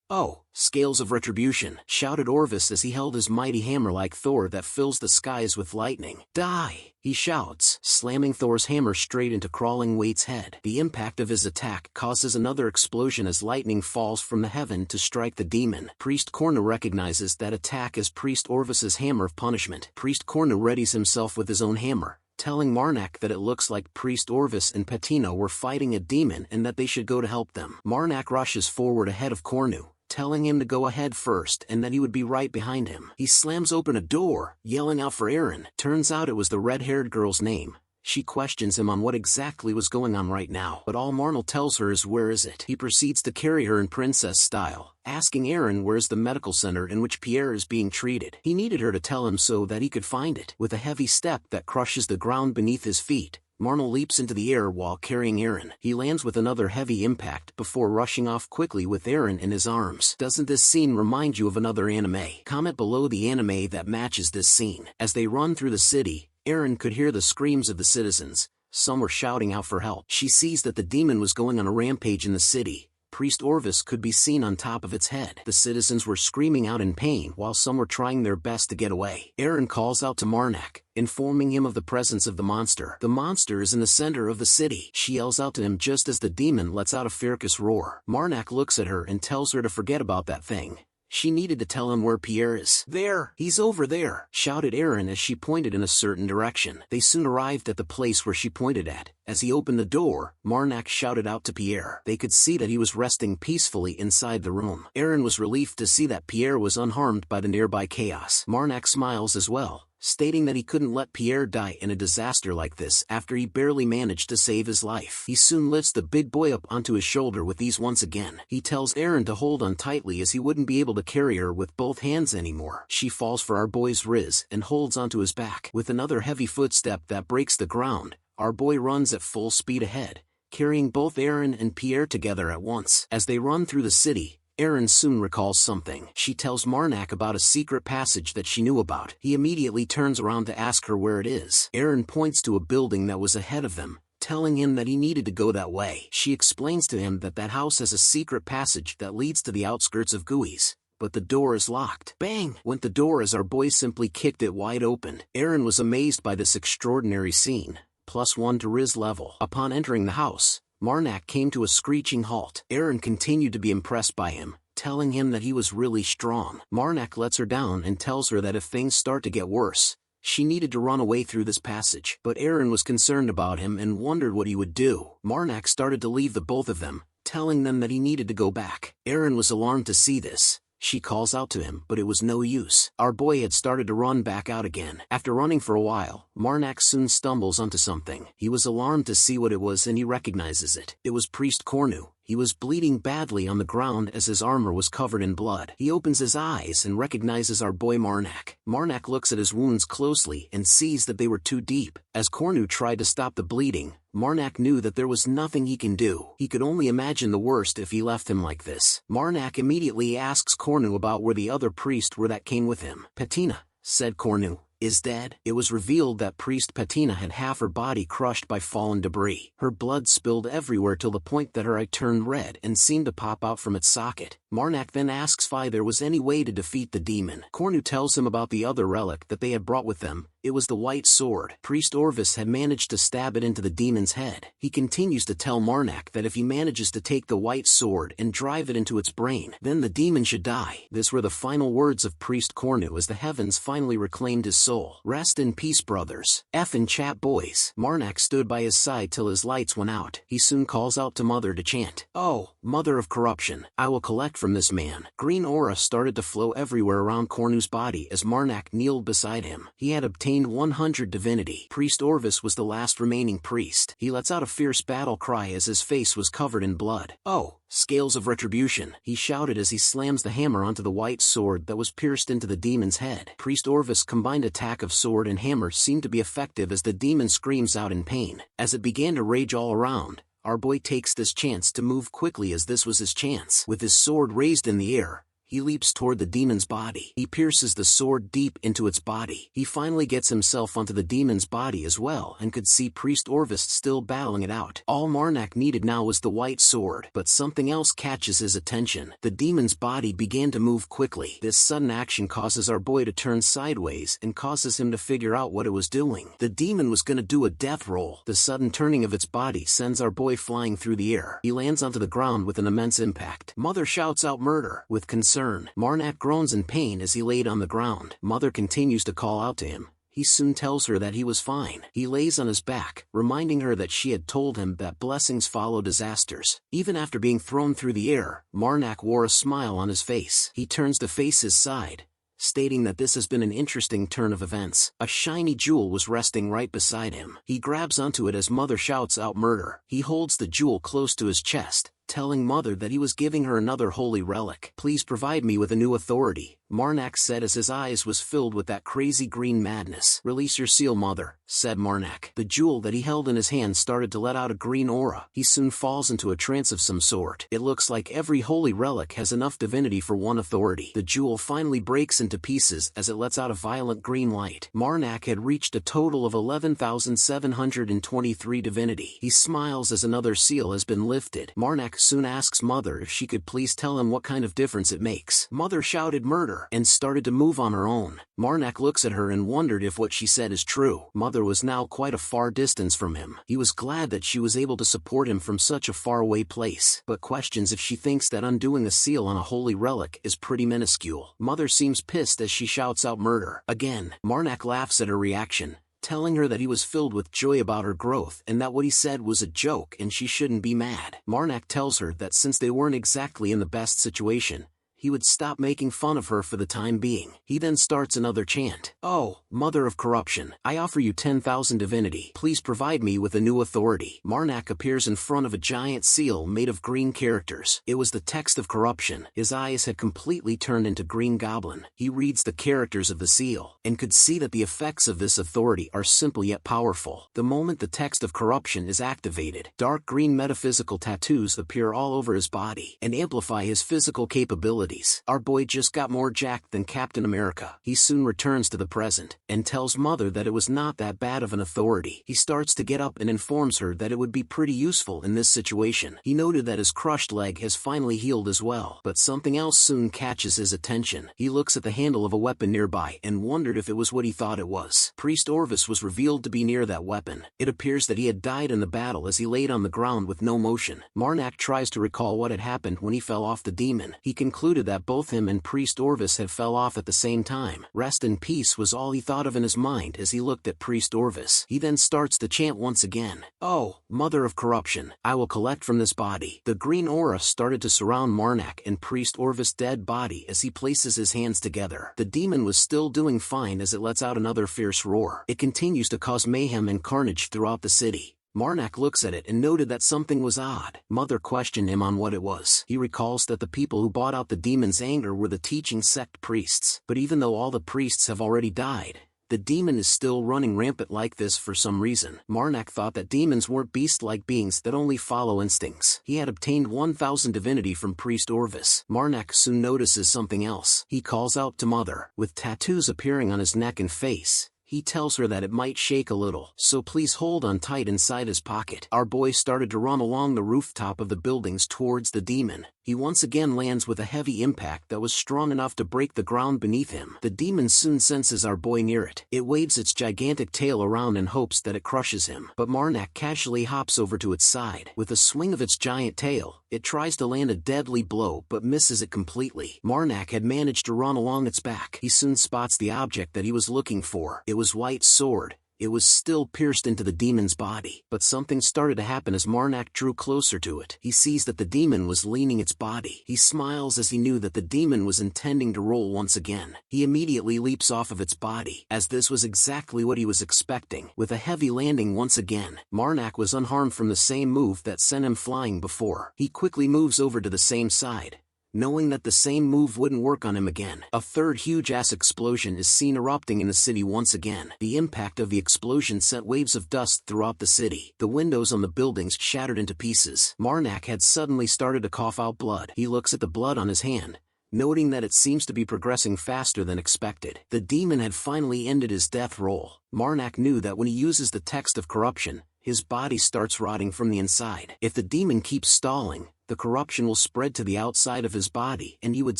"Oh, scales of retribution," shouted Orvis as he held his mighty hammer like Thor that fills the skies with lightning. "Die!" he shouts, slamming Thor's hammer straight into Crawling Wade's head. The impact of his attack causes another explosion as lightning falls from the heaven to strike the demon. Priest Cornu recognizes that attack as Priest Orvis's hammer of punishment. Priest Cornu readies himself with his own hammer, telling Marnak that it looks like Priest Orvis and Patina were fighting a demon and that they should go to help them. Marnak rushes forward ahead of Cornu, telling him to go ahead first and that he would be right behind him. He slams open a door, yelling out for Erin. Turns out it was the red-haired girl's name. She questions him on what exactly was going on right now, but all Marnell tells her is where is it. He proceeds to carry her in princess style, asking Erin where's the medical center in which Pierre is being treated. He needed her to tell him so that he could find it. With a heavy step that crushes the ground beneath his feet, Marnell leaps into the air while carrying Erin. He lands with another heavy impact before rushing off quickly with Erin in his arms. Doesn't this scene remind you of another anime? Comment below the anime that matches this scene. As they run through the city, Erin could hear the screams of the citizens. Some were shouting out for help. She sees that the demon was going on a rampage in the city. Priest Orvis could be seen on top of its head. The citizens were screaming out in pain while some were trying their best to get away. Erin calls out to Marnak, informing him of the presence of the monster. The monster is in the center of the city. She yells out to him just as the demon lets out a fierce roar. Marnak looks at her and tells her to forget about that thing. She needed to tell him where Pierre is. "There! He's over there!" shouted Erin as she pointed in a certain direction. They soon arrived at the place where she pointed at. As he opened the door, Marnak shouted out to Pierre. They could see that he was resting peacefully inside the room. Erin was relieved to see that Pierre was unharmed by the nearby chaos. Marnak smiles as well, stating that he couldn't let Pierre die in a disaster like this after he barely managed to save his life. He soon lifts the big boy up onto his shoulder with ease once again. He tells Erin to hold on tightly as he wouldn't be able to carry her with both hands anymore. She falls for our boy's Riz and holds onto his back. With another heavy footstep that breaks the ground, our boy runs at full speed ahead, carrying both Erin and Pierre together at once. As they run through the city, Erin soon recalls something. She tells Marnak about a secret passage that she knew about. He immediately turns around to ask her where it is. Erin points to a building that was ahead of them, telling him that he needed to go that way. She explains to him that that house has a secret passage that leads to the outskirts of Guis, but the door is locked. Bang! Went the door as our boy simply kicked it wide open. Erin was amazed by this extraordinary scene. +1 to Riz level. Upon entering the house, Marnak came to a screeching halt. Erin continued to be impressed by him, telling him that he was really strong. Marnak lets her down and tells her that if things start to get worse, she needed to run away through this passage. But Erin was concerned about him and wondered what he would do. Marnak started to leave the both of them, telling them that he needed to go back. Erin was alarmed to see this. She calls out to him, but it was no use. Our boy had started to run back out again. After running for a while, Marnak soon stumbles onto something. He was alarmed to see what it was and he recognizes it. It was Priest Cornu. He was bleeding badly on the ground as his armor was covered in blood. He opens his eyes and recognizes our boy Marnak. Marnak looks at his wounds closely and sees that they were too deep. As Cornu tried to stop the bleeding, Marnak knew that there was nothing he can do. He could only imagine the worst if he left him like this. Marnak immediately asks Cornu about where the other priest were that came with him. "Patina," said Cornu, "is dead." It was revealed that Priest Patina had half her body crushed by fallen debris. Her blood spilled everywhere till the point that her eye turned red and seemed to pop out from its socket. Marnak then asks if there was any way to defeat the demon. Cornu tells him about the other relic that they had brought with them. It was the white sword. Priest Orvis had managed to stab it into the demon's head. He continues to tell Marnak that if he manages to take the white sword and drive it into its brain, then the demon should die. These were the final words of Priest Cornu as the heavens finally reclaimed his soul. soul. Rest in peace, brothers. Effin' chat boys. Marnak stood by his side till his lights went out. He soon calls out to Mother to chant, "Oh, Mother of Corruption, I will collect from this man." Green aura started to flow everywhere around Cornu's body as Marnak kneeled beside him. He had obtained 100 divinity. Priest Orvis was the last remaining priest. He lets out a fierce battle cry as his face was covered in blood. "Oh, scales of retribution," he shouted as he slams the hammer onto the white sword that was pierced into the demon's head. Priest Orvis' combined attack of sword and hammer seemed to be effective as the demon screams out in pain. As it began to rage all around, our boy takes this chance to move quickly as this was his chance. With his sword raised in the air, he leaps toward the demon's body. He pierces the sword deep into its body. He finally gets himself onto the demon's body as well and could see Priest Orvis still battling it out. All Marnak needed now was the white sword, but something else catches his attention. The demon's body began to move quickly. This sudden action causes our boy to turn sideways and causes him to figure out what it was doing. The demon was gonna do a death roll. The sudden turning of its body sends our boy flying through the air. He lands onto the ground with an immense impact. Mother shouts out murder. With concern, Marnak groans in pain as he laid on the ground. Mother continues to call out to him. He soon tells her that he was fine. He lays on his back, reminding her that she had told him that blessings follow disasters. Even after being thrown through the air, Marnak wore a smile on his face. He turns to face his side, stating that this has been an interesting turn of events. A shiny jewel was resting right beside him. He grabs onto it as Mother shouts out murder. He holds the jewel close to his chest, telling Mother that he was giving her another holy relic. "Please provide me with a new authority," Marnak said as his eyes was filled with that crazy green madness. "Release your seal, Mother," said Marnak. The jewel that he held in his hand started to let out a green aura. He soon falls into a trance of some sort. It looks like every holy relic has enough divinity for one authority. The jewel finally breaks into pieces as it lets out a violent green light. Marnak had reached a total of 11,723 divinity. He smiles as another seal has been lifted. Marnak soon asks Mother if she could please tell him what kind of difference it makes. Mother shouted murder and started to move on her own. Marnak looks at her and wondered if what she said is true. Mother was now quite a far distance from him. He was glad that she was able to support him from such a faraway place, but questions if she thinks that undoing a seal on a holy relic is pretty minuscule. Mother seems pissed as she shouts out murder. Again, Marnak laughs at her reaction, telling her that he was filled with joy about her growth and that what he said was a joke and she shouldn't be mad. Marnak tells her that since they weren't exactly in the best situation, he would stop making fun of her for the time being. He then starts another chant. "Oh, Mother of Corruption, I offer you 10,000 divinity. Please provide me with a new authority." Marnak appears in front of a giant seal made of green characters. It was the text of corruption. His eyes had completely turned into green goblin. He reads the characters of the seal, and could see that the effects of this authority are simple yet powerful. The moment the text of corruption is activated, dark green metaphysical tattoos appear all over his body and amplify his physical capabilities. Our boy just got more jacked than Captain America. He soon returns to the present, and tells Mother that it was not that bad of an authority. He starts to get up and informs her that it would be pretty useful in this situation. He noted that his crushed leg has finally healed as well, but something else soon catches his attention. He looks at the handle of a weapon nearby and wondered if it was what he thought it was. Priest Orvis was revealed to be near that weapon. It appears that he had died in the battle as he laid on the ground with no motion. Marnak tries to recall what had happened when he fell off the demon. He concluded that both him and Priest Orvis had fell off at the same time. Rest in peace was all he thought of in his mind as he looked at Priest Orvis. He then starts the chant once again. "Oh, Mother of Corruption, I will collect from this body." The green aura started to surround Marnak and Priest Orvis' dead body as he places his hands together. The demon was still doing fine as it lets out another fierce roar. It continues to cause mayhem and carnage throughout the city. Marnak looks at it and noted that something was odd. Mother questioned him on what it was. He recalls that the people who bought out the demon's anger were the teaching sect priests. But even though all the priests have already died, the demon is still running rampant like this for some reason. Marnak thought that demons weren't beast-like beings that only follow instincts. He had obtained 1,000 divinity from Priest Orvis. Marnak soon notices something else. He calls out to Mother. With tattoos appearing on his neck and face, he tells her that it might shake a little, so please hold on tight inside his pocket. Our boy started to run along the rooftop of the buildings towards the demon. He once again lands with a heavy impact that was strong enough to break the ground beneath him. The demon soon senses our boy near it. It waves its gigantic tail around in hopes that it crushes him. But Marnak casually hops over to its side. With a swing of its giant tail, it tries to land a deadly blow but misses it completely. Marnak had managed to run along its back. He soon spots the object that he was looking for. It was White's sword. It was still pierced into the demon's body. But something started to happen as Marnak drew closer to it. He sees that the demon was leaning its body. He smiles as he knew that the demon was intending to roll once again. He immediately leaps off of its body, as this was exactly what he was expecting. With a heavy landing once again, Marnak was unharmed from the same move that sent him flying before. He quickly moves over to the same side, knowing that the same move wouldn't work on him again. A third huge-ass explosion is seen erupting in the city once again. The impact of the explosion sent waves of dust throughout the city. The windows on the buildings shattered into pieces. Marnak had suddenly started to cough out blood. He looks at the blood on his hand, noting that it seems to be progressing faster than expected. The demon had finally ended his death roll. Marnak knew that when he uses the text of corruption, his body starts rotting from the inside. If the demon keeps stalling, the corruption will spread to the outside of his body and he would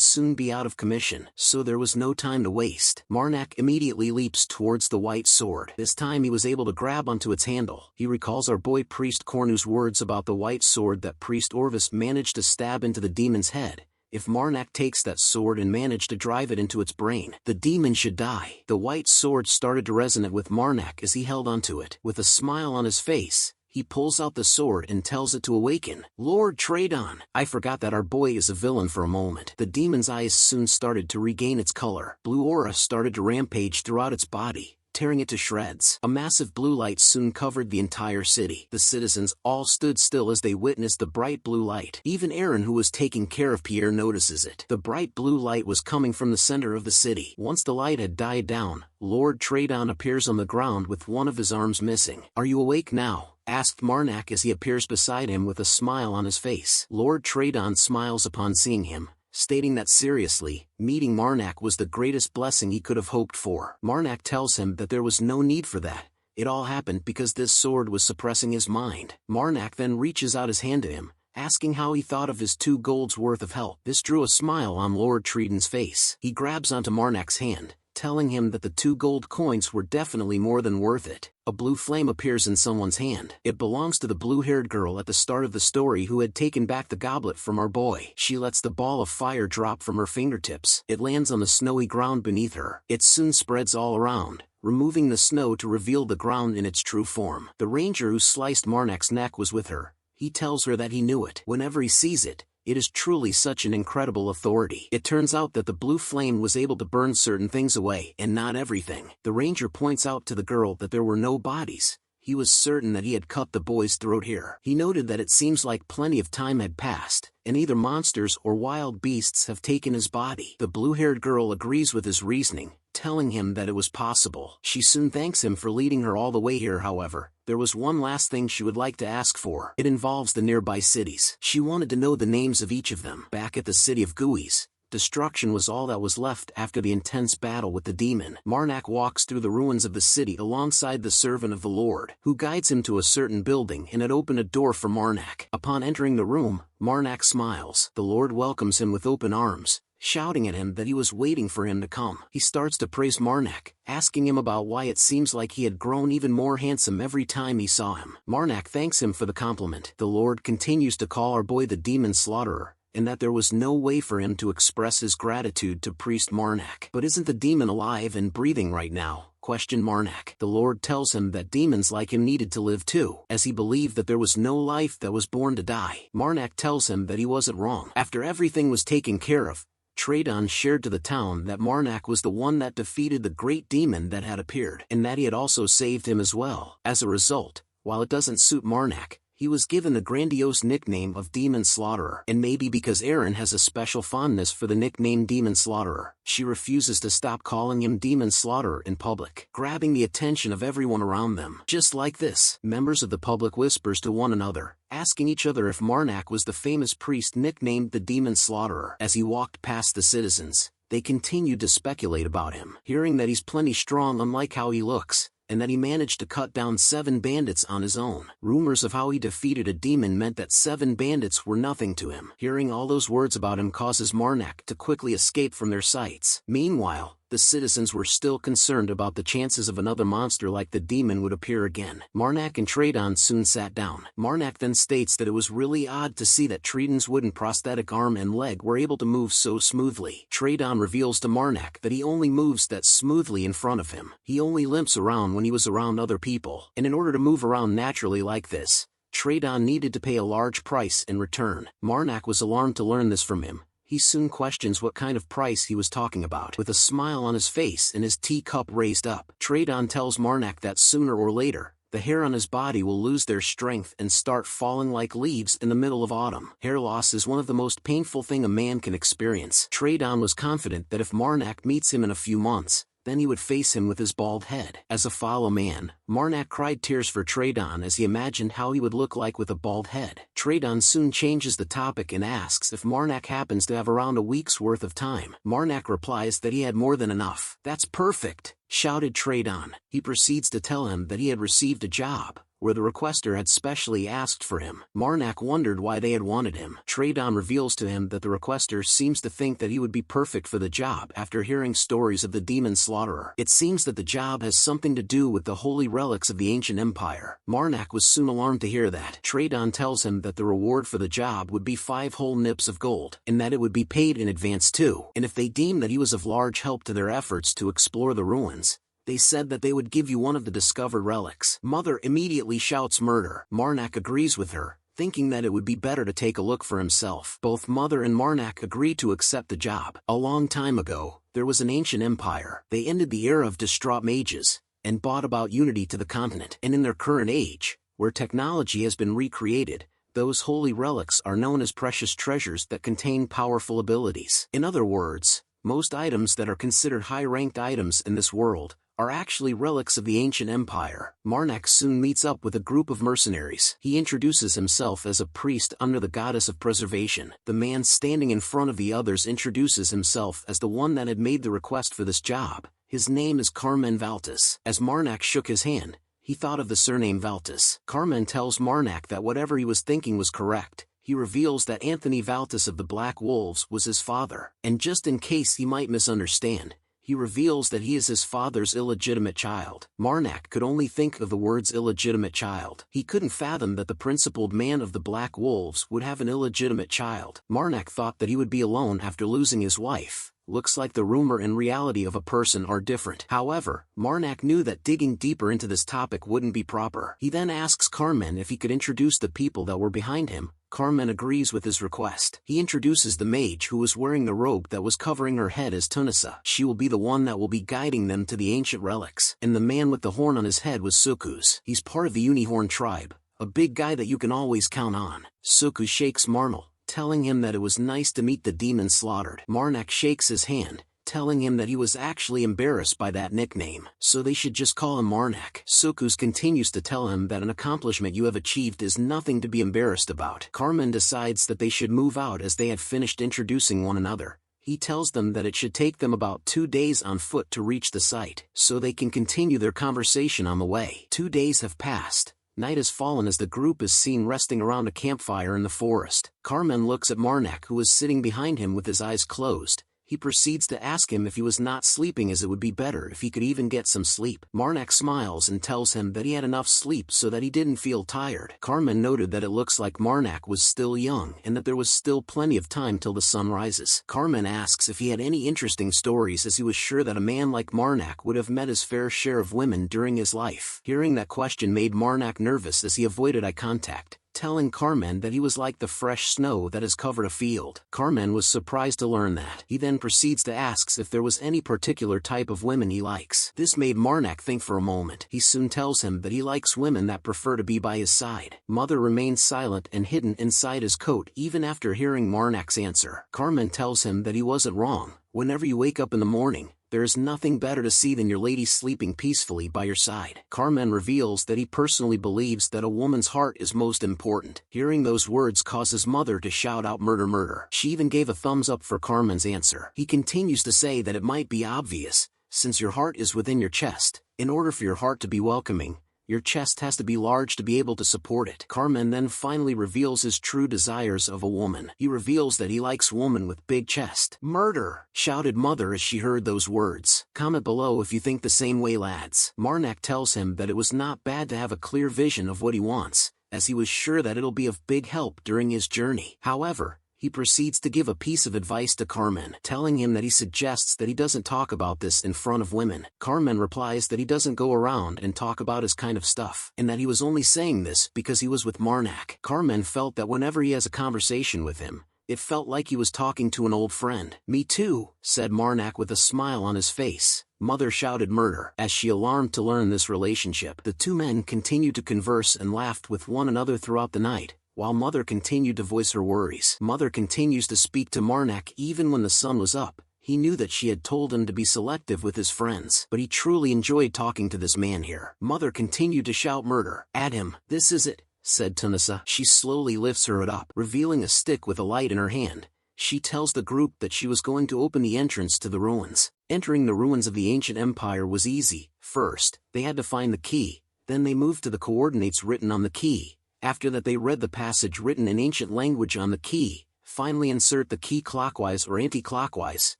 soon be out of commission. So there was no time to waste. Marnak immediately leaps towards the white sword. This time he was able to grab onto its handle. He recalls our boy Priest Cornu's words about the white sword that Priest Orvis managed to stab into the demon's head. If Marnak takes that sword and managed to drive it into its brain, the demon should die. The white sword started to resonate with Marnak as he held onto it. With a smile on his face, he pulls out the sword and tells it to awaken. Lord Tradon. I forgot that our boy is a villain for a moment. The demon's eyes soon started to regain its color. Blue aura started to rampage throughout its body, tearing it to shreds. A massive blue light soon covered the entire city. The citizens all stood still as they witnessed the bright blue light. Even Aaron, who was taking care of Pierre, notices it. The bright blue light was coming from the center of the city. Once the light had died down, Lord Tradon appears on the ground with one of his arms missing. Are you awake now? Asked Marnak as he appears beside him with a smile on his face. Lord Tradon smiles upon seeing him, stating that seriously, meeting Marnak was the greatest blessing he could have hoped for. Marnak tells him that there was no need for that. It all happened because this sword was suppressing his mind. Marnak then reaches out his hand to him, asking how he thought of his 2 golds worth of help. This drew a smile on Lord Tradon's face. He grabs onto Marnak's hand, telling him that the 2 gold coins were definitely more than worth it. A blue flame appears in someone's hand. It belongs to the blue-haired girl at the start of the story who had taken back the goblet from our boy. She lets the ball of fire drop from her fingertips. It lands on the snowy ground beneath her. It soon spreads all around, removing the snow to reveal the ground in its true form. The ranger who sliced Marnak's neck was with her. He tells her that he knew it. Whenever he sees it, it is truly such an incredible authority. It turns out that the blue flame was able to burn certain things away, and not everything. The ranger points out to the girl that there were no bodies. He was certain that he had cut the boy's throat here. He noted that it seems like plenty of time had passed, and either monsters or wild beasts have taken his body. The blue-haired girl agrees with his reasoning, telling him that it was possible. She soon thanks him for leading her all the way here. However, there was one last thing she would like to ask for. It involves the nearby cities. She wanted to know the names of each of them. Back at the city of Guis, destruction was all that was left after the intense battle with the demon. Marnak walks through the ruins of the city alongside the servant of the Lord, who guides him to a certain building and had opened a door for Marnak. Upon entering the room, Marnak smiles. The Lord welcomes him with open arms, shouting at him that he was waiting for him to come. He starts to praise Marnak, asking him about why it seems like he had grown even more handsome every time he saw him. Marnak thanks him for the compliment. The Lord continues to call our boy the Demon Slaughterer, and that there was no way for him to express his gratitude to Priest Marnak. But isn't the demon alive and breathing right now? Questioned Marnak. The Lord tells him that demons like him needed to live too, as he believed that there was no life that was born to die. Marnak tells him that he wasn't wrong. After everything was taken care of, Tradon shared to the town that Marnak was the one that defeated the great demon that had appeared, and that he had also saved him as well. As a result, while it doesn't suit Marnak, he was given the grandiose nickname of Demon Slaughterer. And maybe because Aaron has a special fondness for the nickname Demon Slaughterer, she refuses to stop calling him Demon Slaughterer in public, grabbing the attention of everyone around them. Just like this, members of the public whispers to one another, asking each other if Marnak was the famous priest nicknamed the Demon Slaughterer. As he walked past the citizens, they continued to speculate about him, hearing that he's plenty strong unlike how he looks, and that he managed to cut down 7 bandits on his own. Rumors of how he defeated a demon meant that 7 bandits were nothing to him. Hearing all those words about him causes Marnak to quickly escape from their sights. Meanwhile, the citizens were still concerned about the chances of another monster like the demon would appear again. Marnak and Tredon soon sat down. Marnak then states that it was really odd to see that Tredon's wooden prosthetic arm and leg were able to move so smoothly. Tredon reveals to Marnak that he only moves that smoothly in front of him. He only limps around when he was around other people, and in order to move around naturally like this, Tredon needed to pay a large price in return. Marnak was alarmed to learn this from him. He soon questions what kind of price he was talking about. With a smile on his face and his teacup raised up, Tredon tells Marnak that sooner or later, the hair on his body will lose their strength and start falling like leaves in the middle of autumn. Hair loss is one of the most painful things a man can experience. Tredon was confident that if Marnak meets him in a few months, then he would face him with his bald head. As a fallow man, Marnak cried tears for Tredon as he imagined how he would look like with a bald head. Tredon soon changes the topic and asks if Marnak happens to have around a week's worth of time. Marnak replies that he had more than enough. "That's perfect!" shouted Tredon. He proceeds to tell him that he had received a job, where the requester had specially asked for him. Marnak wondered why they had wanted him. Tredon reveals to him that the requester seems to think that he would be perfect for the job after hearing stories of the demon slaughterer. It seems that the job has something to do with the holy relics of the ancient empire. Marnak was soon alarmed to hear that. Tredon tells him that the reward for the job would be 5 whole nips of gold, and that it would be paid in advance too. And if they deemed that he was of large help to their efforts to explore the ruins, they said that they would give you one of the discovered relics. Mother immediately shouts murder. Marnak agrees with her, thinking that it would be better to take a look for himself. Both Mother and Marnak agree to accept the job. A long time ago, there was an ancient empire. They ended the era of distraught mages, and brought about unity to the continent. And in their current age, where technology has been recreated, those holy relics are known as precious treasures that contain powerful abilities. In other words, most items that are considered high-ranked items in this world are actually relics of the ancient empire. Marnak soon meets up with a group of mercenaries. He introduces himself as a priest under the goddess of preservation. The man standing in front of the others introduces himself as the one that had made the request for this job. His name is Carmen Valtis. As Marnak shook his hand, he thought of the surname Valtis. Carmen tells Marnak that whatever he was thinking was correct. He reveals that Anthony Valtis of the Black Wolves was his father, and just in case he might misunderstand, he reveals that he is his father's illegitimate child. Marnak could only think of the words illegitimate child. He couldn't fathom that the principled man of the Black Wolves would have an illegitimate child. Marnak thought that he would be alone after losing his wife. Looks like the rumor and reality of a person are different. However, Marnak knew that digging deeper into this topic wouldn't be proper. He then asks Carmen if he could introduce the people that were behind him. Carmen agrees with his request. He introduces the mage who was wearing the robe that was covering her head as Tunisa. She will be the one that will be guiding them to the ancient relics. And the man with the horn on his head was Sukus. He's part of the Unihorn tribe, a big guy that you can always count on. Sukus shakes Marnal, telling him that it was nice to meet the demon slaughtered. Marnak shakes his hand, telling him that he was actually embarrassed by that nickname, so they should just call him Marnak. Sukus continues to tell him that an accomplishment you have achieved is nothing to be embarrassed about. Carmen decides that they should move out as they had finished introducing one another. He tells them that it should take them about 2 days on foot to reach the site, so they can continue their conversation on the way. 2 days have passed. Night has fallen as the group is seen resting around a campfire in the forest. Carmen looks at Marnak, who is sitting behind him with his eyes closed. He proceeds to ask him if he was not sleeping, as it would be better if he could even get some sleep. Marnak smiles and tells him that he had enough sleep so that he didn't feel tired. Carmen noted that it looks like Marnak was still young and that there was still plenty of time till the sun rises. Carmen asks if he had any interesting stories, as he was sure that a man like Marnak would have met his fair share of women during his life. Hearing that question made Marnak nervous as he avoided eye contact, telling Carmen that he was like the fresh snow that has covered a field. Carmen was surprised to learn that. He then proceeds to ask if there was any particular type of women he likes. This made Marnak think for a moment. He soon tells him that he likes women that prefer to be by his side. Mother remains silent and hidden inside his coat even after hearing Marnak's answer. Carmen tells him that he wasn't wrong. Whenever you wake up in the morning, there is nothing better to see than your lady sleeping peacefully by your side. Carmen reveals that he personally believes that a woman's heart is most important. Hearing those words causes Mother to shout out murder, murder. She even gave a thumbs up for Carmen's answer. He continues to say that it might be obvious, since your heart is within your chest, In order for your heart to be welcoming, your chest has to be large to be able to support it. Carmen then finally reveals his true desires of a woman. He reveals that he likes woman with big chest. "Murder!" shouted Mother as she heard those words. Comment below if you think the same way, lads. Marnak tells him that it was not bad to have a clear vision of what he wants, as he was sure that it'll be of big help during his journey. However, he proceeds to give a piece of advice to Carmen, telling him that he suggests that he doesn't talk about this in front of women. Carmen replies that he doesn't go around and talk about his kind of stuff, and that he was only saying this because he was with Marnak. Carmen felt that whenever he has a conversation with him, it felt like he was talking to an old friend. "Me too," said Marnak with a smile on his face. Mother shouted murder as she alarmed to learn this relationship. The two men continued to converse and laughed with one another throughout the night, while Mother continued to voice her worries. Mother continues to speak to Marnak even when the sun was up. He knew that she had told him to be selective with his friends, but he truly enjoyed talking to this man here. Mother continued to shout murder at him. "This is it," said Tunisia. She slowly lifts her hood up, revealing a stick with a light in her hand. She tells the group that she was going to open the entrance to the ruins. Entering the ruins of the ancient empire was easy. First, they had to find the key, then they moved to the coordinates written on the key. After that they read the passage written in ancient language on the key. Finally insert the key clockwise or anti-clockwise,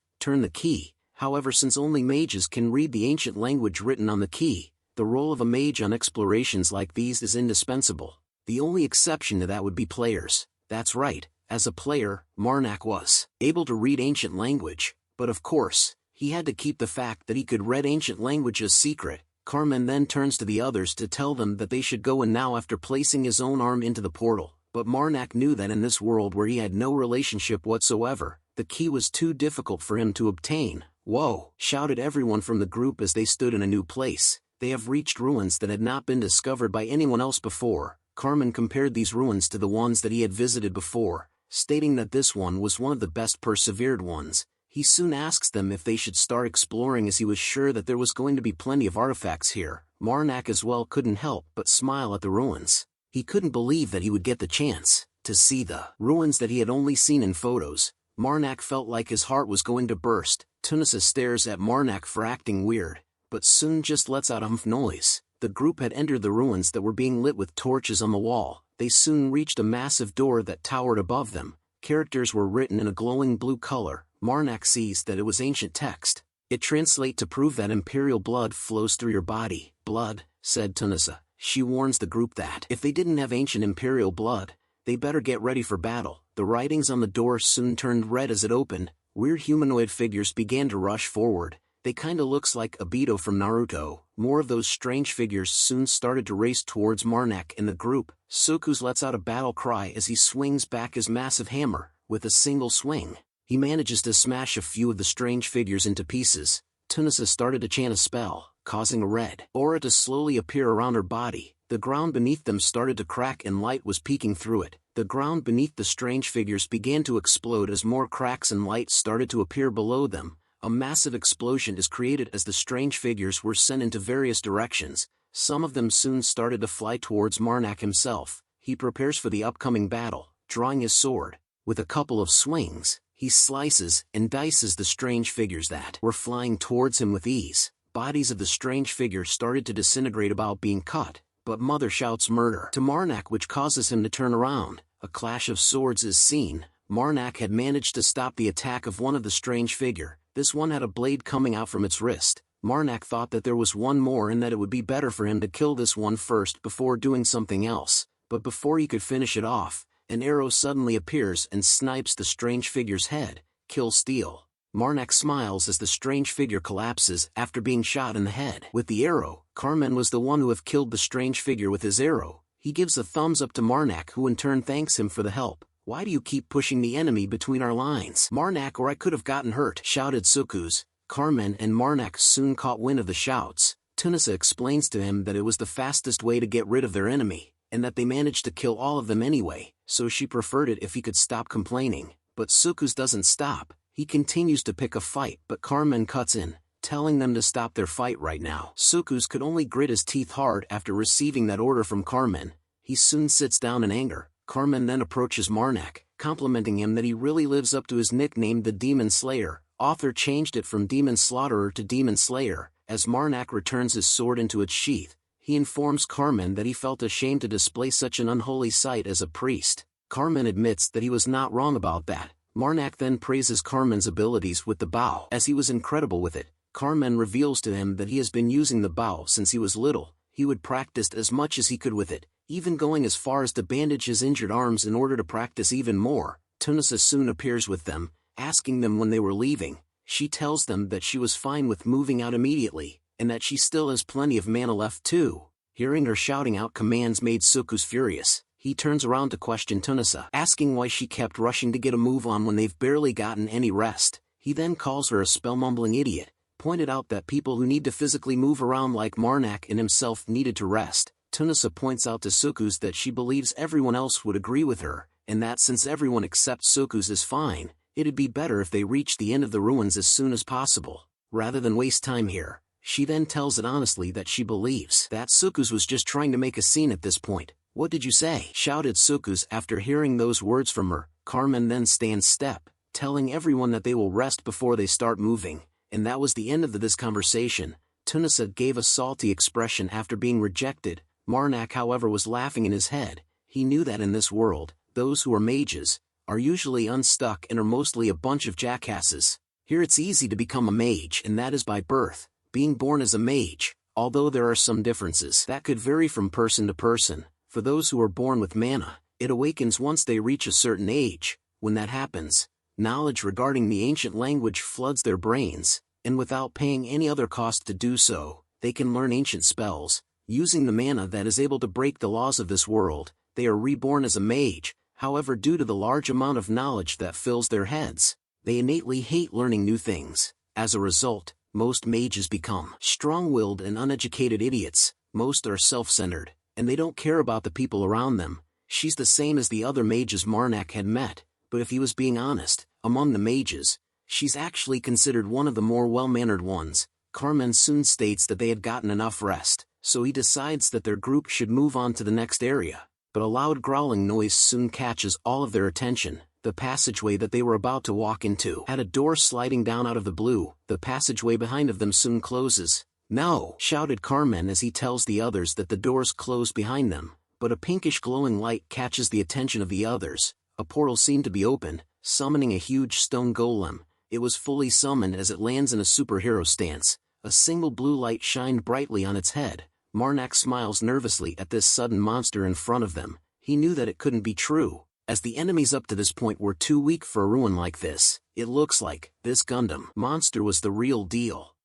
turn the key. However, since only mages can read the ancient language written on the key, the role of a mage on explorations like these is indispensable. The only exception to that would be players. That's right, as a player, Marnak was able to read ancient language, but of course, he had to keep the fact that he could read ancient language a secret. Carmen then turns to the others to tell them that they should go in now after placing his own arm into the portal, but Marnak knew that in this world where he had no relationship whatsoever, the key was too difficult for him to obtain. "Whoa!" shouted everyone from the group as they stood in a new place. They have reached ruins that had not been discovered by anyone else before. Carmen compared these ruins to the ones that he had visited before, stating that this one was one of the best persevered ones. He soon asks them if they should start exploring as he was sure that there was going to be plenty of artifacts here. Marnak as well couldn't help but smile at the ruins. He couldn't believe that he would get the chance to see the ruins that he had only seen in photos. Marnak felt like his heart was going to burst. Tunisia stares at Marnak for acting weird, but soon just lets out a humph noise. The group had entered the ruins that were being lit with torches on the wall. They soon reached a massive door that towered above them. Characters were written in a glowing blue color. Marnak sees that it was ancient text. "It translates to prove that imperial blood flows through your body." "Blood," said Tunisia. She warns the group that if they didn't have ancient imperial blood, they better get ready for battle. The writings on the door soon turned red as it opened. Weird humanoid figures began to rush forward. They kinda looks like Obito from Naruto. More of those strange figures soon started to race towards Marnak and the group. Sukus lets out a battle cry as he swings back his massive hammer. With a single swing, he manages to smash a few of the strange figures into pieces. Tunisia started to chant a spell, causing a red aura to slowly appear around her body. The ground beneath them started to crack and light was peeking through it. The ground beneath the strange figures began to explode as more cracks and light started to appear below them. A massive explosion is created as the strange figures were sent into various directions. Some of them soon started to fly towards Marnak himself. He prepares for the upcoming battle, drawing his sword. With a couple of swings, he slices and dices the strange figures that were flying towards him with ease. Bodies of the strange figures started to disintegrate about being cut, but Mother shouts murder to Marnak, which causes him to turn around. A clash of swords is seen. Marnak had managed to stop the attack of one of the strange figure. This one had a blade coming out from its wrist. Marnak thought that there was one more and that it would be better for him to kill this one first before doing something else. But before he could finish it off, an arrow suddenly appears and snipes the strange figure's head. Kill steal. Marnak smiles as the strange figure collapses after being shot in the head with the arrow. Carmen was the one who have killed the strange figure with his arrow. He gives a thumbs up to Marnak, who in turn thanks him for the help. "Why do you keep pushing the enemy between our lines, Marnak, or I could have gotten hurt?" shouted Sukus. Carmen and Marnak soon caught wind of the shouts. Tunisia explains to him that it was the fastest way to get rid of their enemy, and that they managed to kill all of them anyway, so she preferred it if he could stop complaining. But Sukus doesn't stop. He continues to pick a fight, but Carmen cuts in, telling them to stop their fight right now. Sukus could only grit his teeth hard after receiving that order from Carmen. He soon sits down in anger. Carmen then approaches Marnak, complimenting him that he really lives up to his nickname, the Demon Slayer. Author changed it from Demon Slaughterer to Demon Slayer, As Marnak returns his sword into its sheath, he informs Carmen that he felt ashamed to display such an unholy sight as a priest. Carmen admits that he was not wrong about that. Marnak then praises Carmen's abilities with the bow, as he was incredible with it. Carmen reveals to him that he has been using the bow since he was little. He would practice as much as he could with it, even going as far as to bandage his injured arms in order to practice even more. Tunisia soon appears with them, asking them when they were leaving. She tells them that she was fine with moving out immediately, and that she still has plenty of mana left too. Hearing her shouting out commands made Sukus furious. He turns around to question Tunisia, asking why she kept rushing to get a move on when they've barely gotten any rest. He then calls her a spell-mumbling idiot, pointed out that people who need to physically move around like Marnak and himself needed to rest. Tunisia points out to Sukus that she believes everyone else would agree with her, and that since everyone except Sukus is fine, it'd be better if they reach the end of the ruins as soon as possible, rather than waste time here. She then tells it honestly that she believes that Sukus was just trying to make a scene at this point. "What did you say?" shouted Sukus after hearing those words from her. Carmen then stands step, telling everyone that they will rest before they start moving, and that was the end of this conversation. Tunisia gave a salty expression after being rejected. Marnak however was laughing in his head. He knew that in this world, those who are mages are usually unstuck and are mostly a bunch of jackasses. Here it's easy to become a mage, and that is by birth, being born as a mage, although there are some differences that could vary from person to person. For those who are born with mana, it awakens once they reach a certain age. When that happens, knowledge regarding the ancient language floods their brains, and without paying any other cost to do so, they can learn ancient spells. Using the mana that is able to break the laws of this world, they are reborn as a mage. However, due to the large amount of knowledge that fills their heads, they innately hate learning new things. As a result, most mages become strong-willed and uneducated idiots. Most are self-centered, and they don't care about the people around them. She's the same as the other mages Marnak had met, but if he was being honest, among the mages, she's actually considered one of the more well-mannered ones. Carmen soon states that they had gotten enough rest, so he decides that their group should move on to the next area. But a loud growling noise soon catches all of their attention. The passageway that they were about to walk into had a door sliding down out of the blue. The passageway behind of them soon closes. "No!" shouted Carmen as he tells the others that the doors close behind them, but a pinkish glowing light catches the attention of the others. A portal seemed to be opened, summoning a huge stone golem. It was fully summoned as it lands in a superhero stance. A single blue light shined brightly on its head. Marnak smiles nervously at this sudden monster in front of them. He knew that it couldn't be true, as the enemies up to this point were too weak for a ruin like this. It looks like this Gundam monster was the real deal.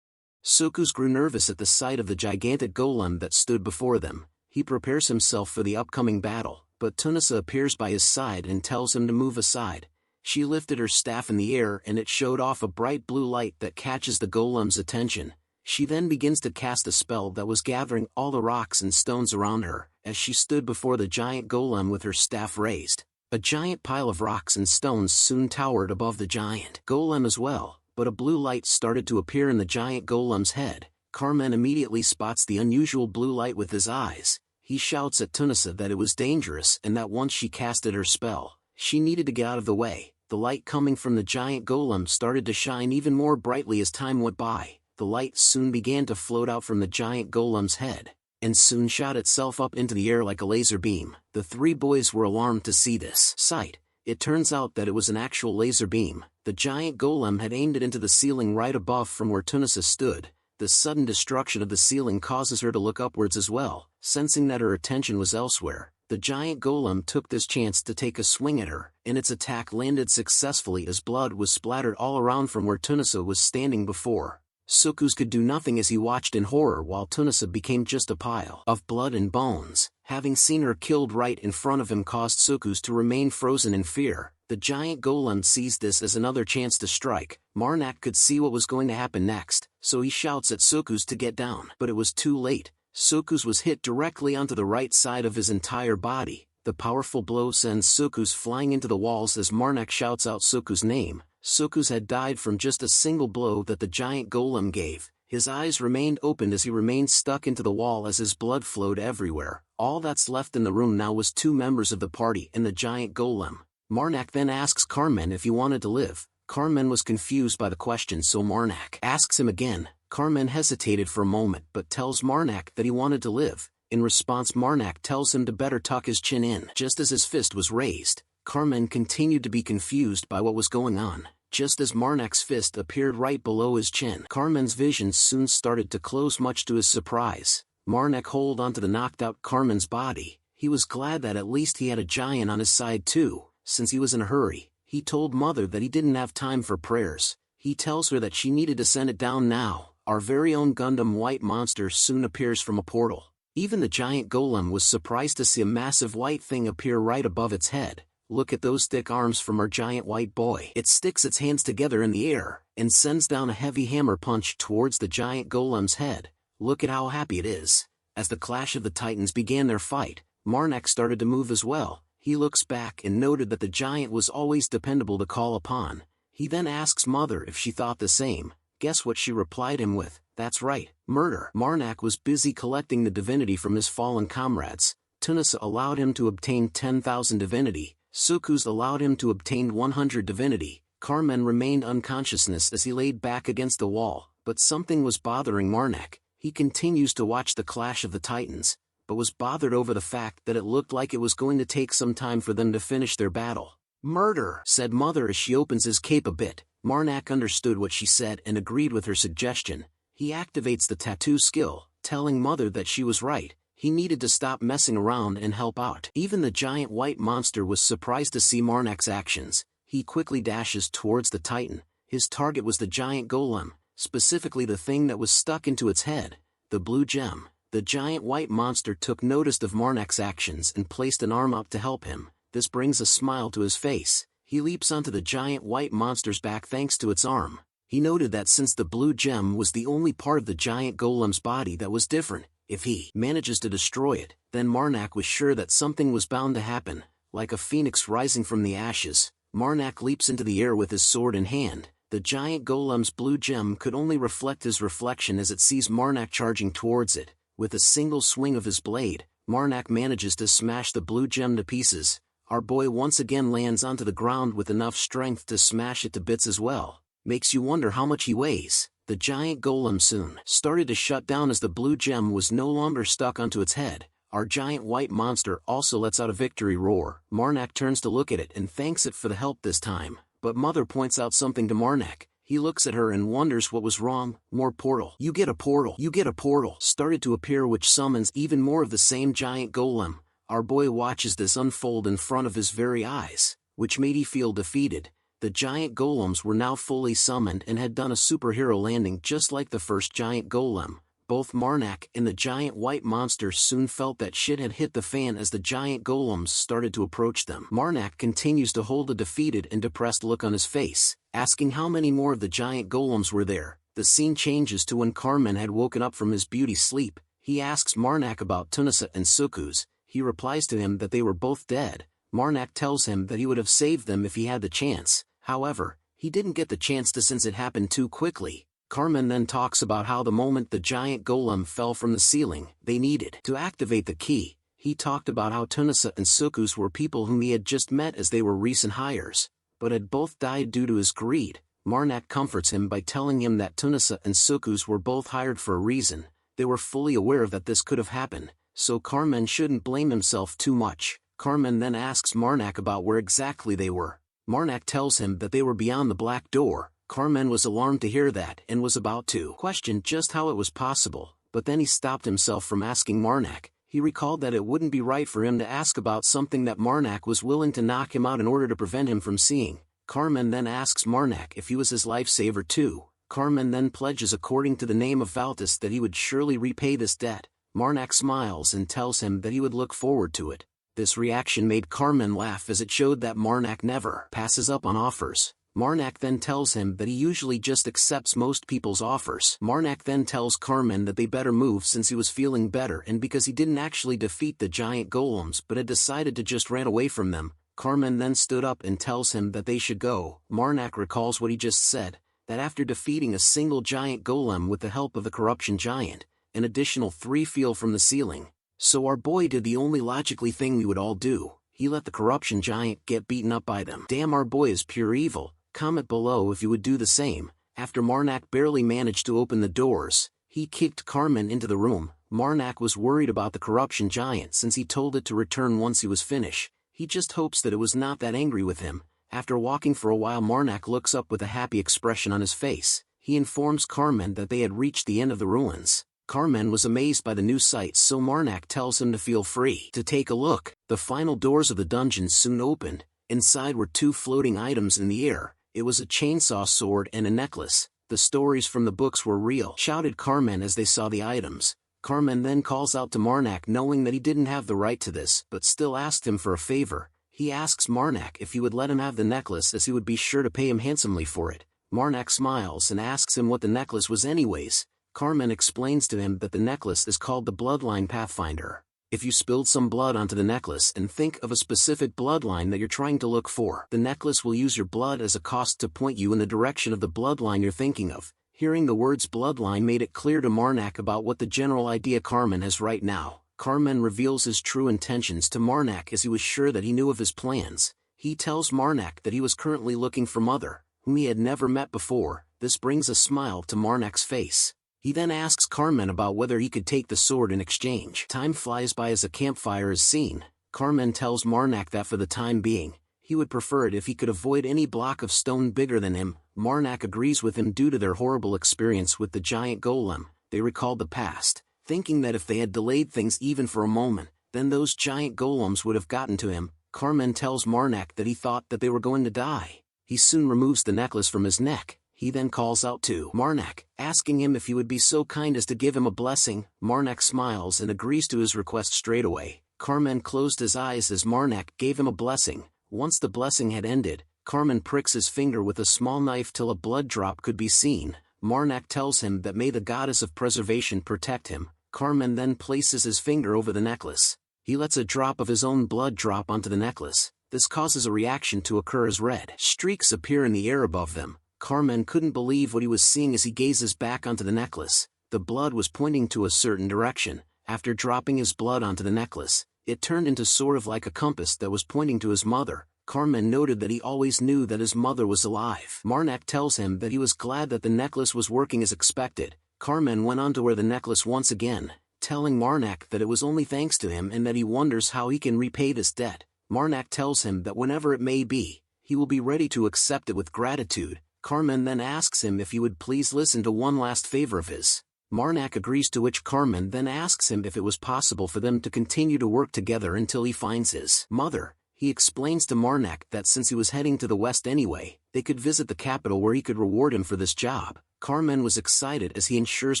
Sukus grew nervous at the sight of the gigantic golem that stood before them. He prepares himself for the upcoming battle, but Tunisia appears by his side and tells him to move aside. She lifted her staff in the air and it showed off a bright blue light that catches the golem's attention. She then begins to cast a spell that was gathering all the rocks and stones around her, as she stood before the giant golem with her staff raised. A giant pile of rocks and stones soon towered above the giant golem as well, but a blue light started to appear in the giant golem's head. Carmen immediately spots the unusual blue light with his eyes. He shouts at Tunisia that it was dangerous and that once she casted her spell, she needed to get out of the way. The light coming from the giant golem started to shine even more brightly as time went by. The light soon began to float out from the giant golem's head, and soon shot itself up into the air like a laser beam. The three boys were alarmed to see this sight. It turns out that it was an actual laser beam. The giant golem had aimed it into the ceiling right above from where Tunisia stood. The sudden destruction of the ceiling causes her to look upwards as well. Sensing that her attention was elsewhere, the giant golem took this chance to take a swing at her, and its attack landed successfully as blood was splattered all around from where Tunisia was standing before. Sukus could do nothing as he watched in horror while Tunisia became just a pile of blood and bones. Having seen her killed right in front of him caused Sukus to remain frozen in fear. The giant golem seized this as another chance to strike. Marnak could see what was going to happen next, so he shouts at Sukus to get down. But it was too late. Sukus was hit directly onto the right side of his entire body. The powerful blow sends Sukus flying into the walls as Marnak shouts out Sukus' name. Sukus had died from just a single blow that the giant golem gave. His eyes remained open as he remained stuck into the wall as his blood flowed everywhere. All that's left in the room now was two members of the party and the giant golem. Marnak then asks Carmen if he wanted to live. Carmen was confused by the question, so Marnak asks him again. Carmen hesitated for a moment but tells Marnak that he wanted to live. In response, Marnak tells him to better tuck his chin in. Just as his fist was raised, Carmen continued to be confused by what was going on. Just as Marnak's fist appeared right below his chin, Carmen's vision soon started to close, much to his surprise. Marnak held onto the knocked-out Carmen's body. He was glad that at least he had a giant on his side too, since he was in a hurry. He told Mother that he didn't have time for prayers. He tells her that she needed to send it down now. Our very own Gundam White Monster soon appears from a portal. Even the giant golem was surprised to see a massive white thing appear right above its head. Look at those thick arms from our giant white boy. It sticks its hands together in the air and sends down a heavy hammer punch towards the giant golem's head. Look at how happy it is. As the Clash of the Titans began their fight, Marnak started to move as well. He looks back and noted that the giant was always dependable to call upon. He then asks Mother if she thought the same. Guess what she replied him with? That's right, murder. Marnak was busy collecting the divinity from his fallen comrades. Tunisia allowed him to obtain 10,000 divinity. Sukus allowed him to obtain 100 divinity. Carmen remained unconscious as he laid back against the wall, but something was bothering Marnak. He continues to watch the Clash of the Titans, but was bothered over the fact that it looked like it was going to take some time for them to finish their battle. Murder, said Mother as she opens his cape a bit. Marnak understood what she said and agreed with her suggestion. He activates the tattoo skill, telling Mother that she was right. He needed to stop messing around and help out. Even the giant white monster was surprised to see Marnak's actions. He quickly dashes towards the Titan. His target was the giant golem, specifically the thing that was stuck into its head, the blue gem. The giant white monster took notice of Marnak's actions and placed an arm up to help him. This brings a smile to his face. He leaps onto the giant white monster's back thanks to its arm. He noted that since the blue gem was the only part of the giant golem's body that was different, if he manages to destroy it, then Marnak was sure that something was bound to happen. Like a phoenix rising from the ashes, Marnak leaps into the air with his sword in hand. The giant golem's blue gem could only reflect his reflection as it sees Marnak charging towards it. With a single swing of his blade, Marnak manages to smash the blue gem to pieces. Our boy once again lands onto the ground with enough strength to smash it to bits as well. Makes you wonder how much he weighs. The giant golem soon started to shut down as the blue gem was no longer stuck onto its head. Our giant white monster also lets out a victory roar. Marnak turns to look at it and thanks it for the help this time. But Mother points out something to Marnak. He looks at her and wonders what was wrong. More portal. You get a portal. You get a portal. Started to appear, which summons even more of the same giant golem. Our boy watches this unfold in front of his very eyes, which made he feel defeated. The giant golems were now fully summoned and had done a superhero landing just like the first giant golem. Both Marnak and the giant white monster soon felt that shit had hit the fan as the giant golems started to approach them. Marnak continues to hold a defeated and depressed look on his face, asking how many more of the giant golems were there. The scene changes to when Carmen had woken up from his beauty sleep. He asks Marnak about Tunisia and Sukus. He replies to him that they were both dead. Marnak tells him that he would have saved them if he had the chance. However, he didn't get the chance to since it happened too quickly. Carmen then talks about how the moment the giant golem fell from the ceiling, they needed to activate the key. He talked about how Tunisia and Sukus were people whom he had just met as they were recent hires, but had both died due to his greed. Marnak comforts him by telling him that Tunisia and Sukus were both hired for a reason. They were fully aware that this could have happened, so Carmen shouldn't blame himself too much. Carmen then asks Marnak about where exactly they were. Marnak tells him that they were beyond the black door. Carmen was alarmed to hear that and was about to question just how it was possible, but then he stopped himself from asking Marnak. He recalled that it wouldn't be right for him to ask about something that Marnak was willing to knock him out in order to prevent him from seeing. Carmen then asks Marnak if he was his lifesaver too. Carmen then pledges according to the name of Valtis that he would surely repay this debt. Marnak smiles and tells him that he would look forward to it. This reaction made Carmen laugh as it showed that Marnak never passes up on offers. Marnak then tells him that he usually just accepts most people's offers. Marnak then tells Carmen that they better move since he was feeling better and because he didn't actually defeat the giant golems but had decided to just run away from them. Carmen then stood up and tells him that they should go. Marnak recalls what he just said, that after defeating a single giant golem with the help of the corruption giant, an additional 3 fell from the ceiling. So our boy did the only logically thing we would all do. He let the corruption giant get beaten up by them. Damn, our boy is pure evil. Comment below if you would do the same. After Marnak barely managed to open the doors, he kicked Carmen into the room. Marnak was worried about the corruption giant since he told it to return once he was finished. He just hopes that it was not that angry with him. After walking for a while, Marnak looks up with a happy expression on his face. He informs Carmen that they had reached the end of the ruins. Carmen was amazed by the new sights, so Marnak tells him to feel free to take a look. The final doors of the dungeon soon opened. Inside were two floating items in the air. It was a chainsaw sword and a necklace. The stories from the books were real, shouted Carmen as they saw the items. Carmen then calls out to Marnak, knowing that he didn't have the right to this, but still asked him for a favor. He asks Marnak if he would let him have the necklace, as he would be sure to pay him handsomely for it. Marnak smiles and asks him what the necklace was anyways. Carmen explains to him that the necklace is called the Bloodline Pathfinder. If you spilled some blood onto the necklace and think of a specific bloodline that you're trying to look for, the necklace will use your blood as a cost to point you in the direction of the bloodline you're thinking of. Hearing the words bloodline made it clear to Marnak about what the general idea Carmen has right now. Carmen reveals his true intentions to Marnak, as he was sure that he knew of his plans. He tells Marnak that he was currently looking for Mother, whom he had never met before. This brings a smile to Marnak's face. He then asks Carmen about whether he could take the sword in exchange. Time flies by as a campfire is seen. Carmen tells Marnak that for the time being, he would prefer it if he could avoid any block of stone bigger than him. Marnak agrees with him due to their horrible experience with the giant golem. They recalled the past, thinking that if they had delayed things even for a moment, then those giant golems would have gotten to him. Carmen tells Marnak that he thought that they were going to die. He soon removes the necklace from his neck. He then calls out to Marnak, asking him if he would be so kind as to give him a blessing. Marnak smiles and agrees to his request straight away. Carmen closed his eyes as Marnak gave him a blessing. Once the blessing had ended, Carmen pricks his finger with a small knife till a blood drop could be seen. Marnak tells him that may the goddess of preservation protect him. Carmen then places his finger over the necklace. He lets a drop of his own blood drop onto the necklace. This causes a reaction to occur as red streaks appear in the air above them. Carmen couldn't believe what he was seeing as he gazes back onto the necklace. The blood was pointing to a certain direction. After dropping his blood onto the necklace, it turned into sort of like a compass that was pointing to his mother. Carmen noted that he always knew that his mother was alive. Marnak tells him that he was glad that the necklace was working as expected. Carmen went on to wear the necklace once again, telling Marnak that it was only thanks to him and that he wonders how he can repay this debt. Marnak tells him that whenever it may be, he will be ready to accept it with gratitude. Carmen then asks him if he would please listen to one last favor of his. Marnak agrees, to which Carmen then asks him if it was possible for them to continue to work together until he finds his mother. He explains to Marnak that since he was heading to the west anyway, they could visit the capital where he could reward him for this job. Carmen was excited as he ensures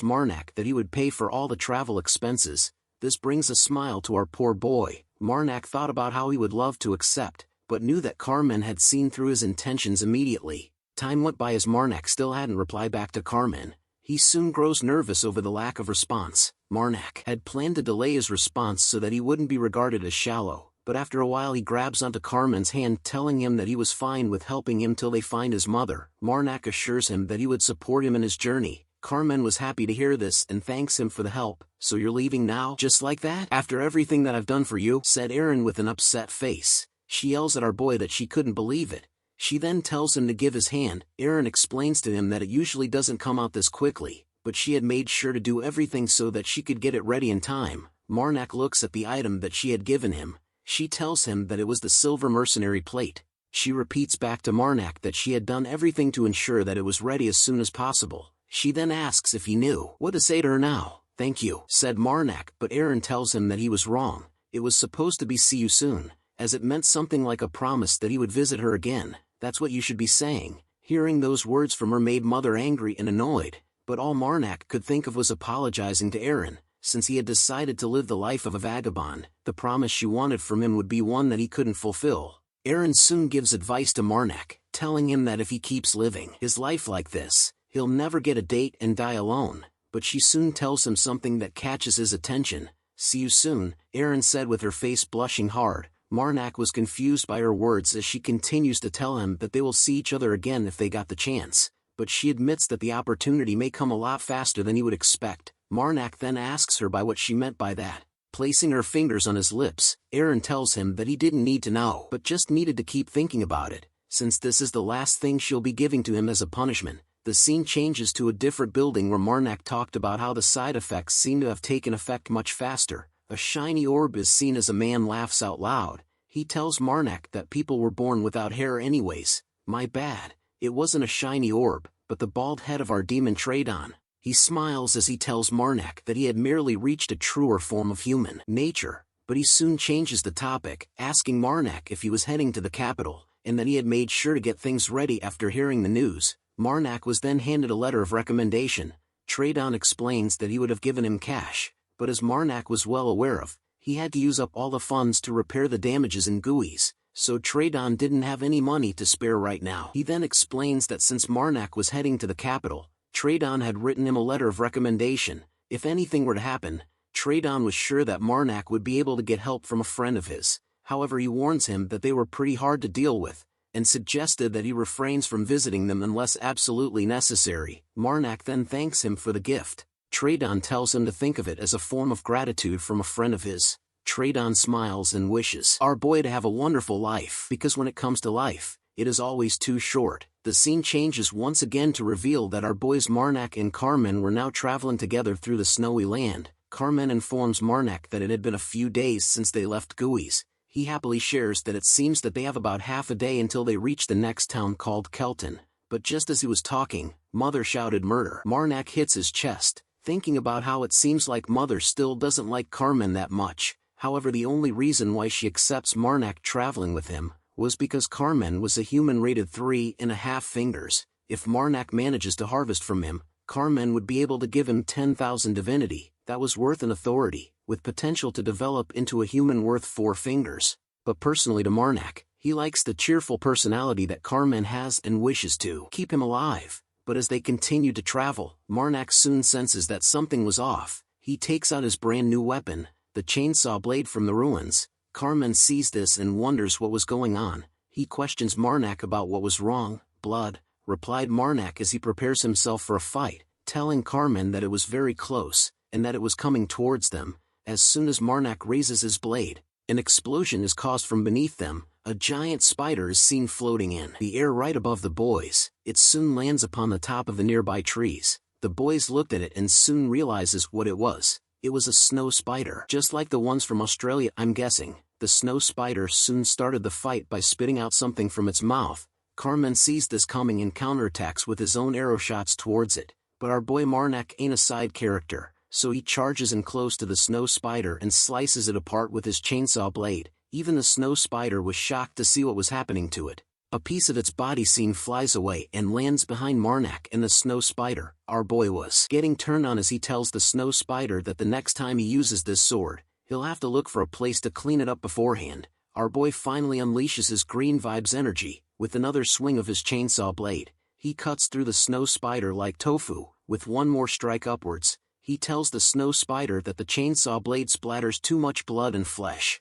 Marnak that he would pay for all the travel expenses. This brings a smile to our poor boy. Marnak thought about how he would love to accept, but knew that Carmen had seen through his intentions immediately. Time went by as Marnak still hadn't replied back to Carmen. He soon grows nervous over the lack of response. Marnak had planned to delay his response so that he wouldn't be regarded as shallow, but after a while he grabs onto Carmen's hand, telling him that he was fine with helping him till they find his mother. Marnak assures him that he would support him in his journey. Carmen was happy to hear this and thanks him for the help. "So you're leaving now, just like that? After everything that I've done for you?" said Erin with an upset face. She yells at our boy that she couldn't believe it. She then tells him to give his hand. Erin explains to him that it usually doesn't come out this quickly, but she had made sure to do everything so that she could get it ready in time. Marnak looks at the item that she had given him. She tells him that it was the silver mercenary plate. She repeats back to Marnak that she had done everything to ensure that it was ready as soon as possible. She then asks if he knew what to say to her now. "Thank you," said Marnak, but Erin tells him that he was wrong. It was supposed to be "see you soon," as it meant something like a promise that he would visit her again. "That's what you should be saying." Hearing those words from her made Mother angry and annoyed, but all Marnak could think of was apologizing to Erin. Since he had decided to live the life of a vagabond, the promise she wanted from him would be one that he couldn't fulfill. Erin soon gives advice to Marnak, telling him that if he keeps living his life like this, he'll never get a date and die alone. But she soon tells him something that catches his attention. "See you soon," Erin said with her face blushing hard. Marnak was confused by her words as she continues to tell him that they will see each other again if they got the chance, but she admits that the opportunity may come a lot faster than he would expect. Marnak then asks her by what she meant by that. Placing her fingers on his lips, Erin tells him that he didn't need to know, but just needed to keep thinking about it, since this is the last thing she'll be giving to him as a punishment. The scene changes to a different building where Marnak talked about how the side effects seem to have taken effect much faster. A shiny orb is seen as a man laughs out loud. He tells Marnak that people were born without hair anyways. My bad, it wasn't a shiny orb, but the bald head of our demon Tradon. He smiles as he tells Marnak that he had merely reached a truer form of human nature, but he soon changes the topic, asking Marnak if he was heading to the capital, and that he had made sure to get things ready after hearing the news. Marnak was then handed a letter of recommendation. Tradon explains that he would have given him cash, but as Marnak was well aware of, he had to use up all the funds to repair the damages in GUIs, so Tradon didn't have any money to spare right now. He then explains that since Marnak was heading to the capital, Tradon had written him a letter of recommendation. If anything were to happen, Tradon was sure that Marnak would be able to get help from a friend of his. However, he warns him that they were pretty hard to deal with, and suggested that he refrains from visiting them unless absolutely necessary. Marnak then thanks him for the gift. Tradon tells him to think of it as a form of gratitude from a friend of his. Tradon smiles and wishes our boy to have a wonderful life, because when it comes to life, it is always too short. The scene changes once again to reveal that our boys Marnak and Carmen were now traveling together through the snowy land. Carmen informs Marnak that it had been a few days since they left GUIs. He happily shares that it seems that they have about half a day until they reach the next town called Kelton. But just as he was talking, Mother shouted murder. Marnak hits his chest, thinking about how it seems like Mother still doesn't like Carmen that much. However, the only reason why she accepts Marnak traveling with him was because Carmen was a human rated 3.5 fingers. If Marnak manages to harvest from him, Carmen would be able to give him 10,000 divinity, that was worth an authority, with potential to develop into a human worth 4 fingers. But personally to Marnak, he likes the cheerful personality that Carmen has and wishes to keep him alive. But as they continued to travel, Marnak soon senses that something was off. He takes out his brand new weapon, the chainsaw blade from the ruins. Carmen sees this and wonders what was going on. He questions Marnak about what was wrong. Blood, replied Marnak as he prepares himself for a fight, telling Carmen that it was very close, and that it was coming towards them. As soon as Marnak raises his blade, an explosion is caused from beneath them. A giant spider is seen floating in the air right above the boys. It soon lands upon the top of the nearby trees. The boys looked at it and soon realizes what it was. It was a snow spider, just like the ones from Australia, I'm guessing. The snow spider soon started the fight by spitting out something from its mouth. Carmen sees this coming and counterattacks with his own arrow shots towards it. But our boy Marnak ain't a side character, so he charges in close to the snow spider and slices it apart with his chainsaw blade. Even the snow spider was shocked to see what was happening to it. A piece of its body scene flies away and lands behind Marnak and the snow spider. Our boy was getting turned on as he tells the snow spider that the next time he uses this sword, he'll have to look for a place to clean it up beforehand. Our boy finally unleashes his green vibes energy. With another swing of his chainsaw blade, he cuts through the snow spider like tofu. With one more strike upwards, he tells the snow spider that the chainsaw blade splatters too much blood and flesh.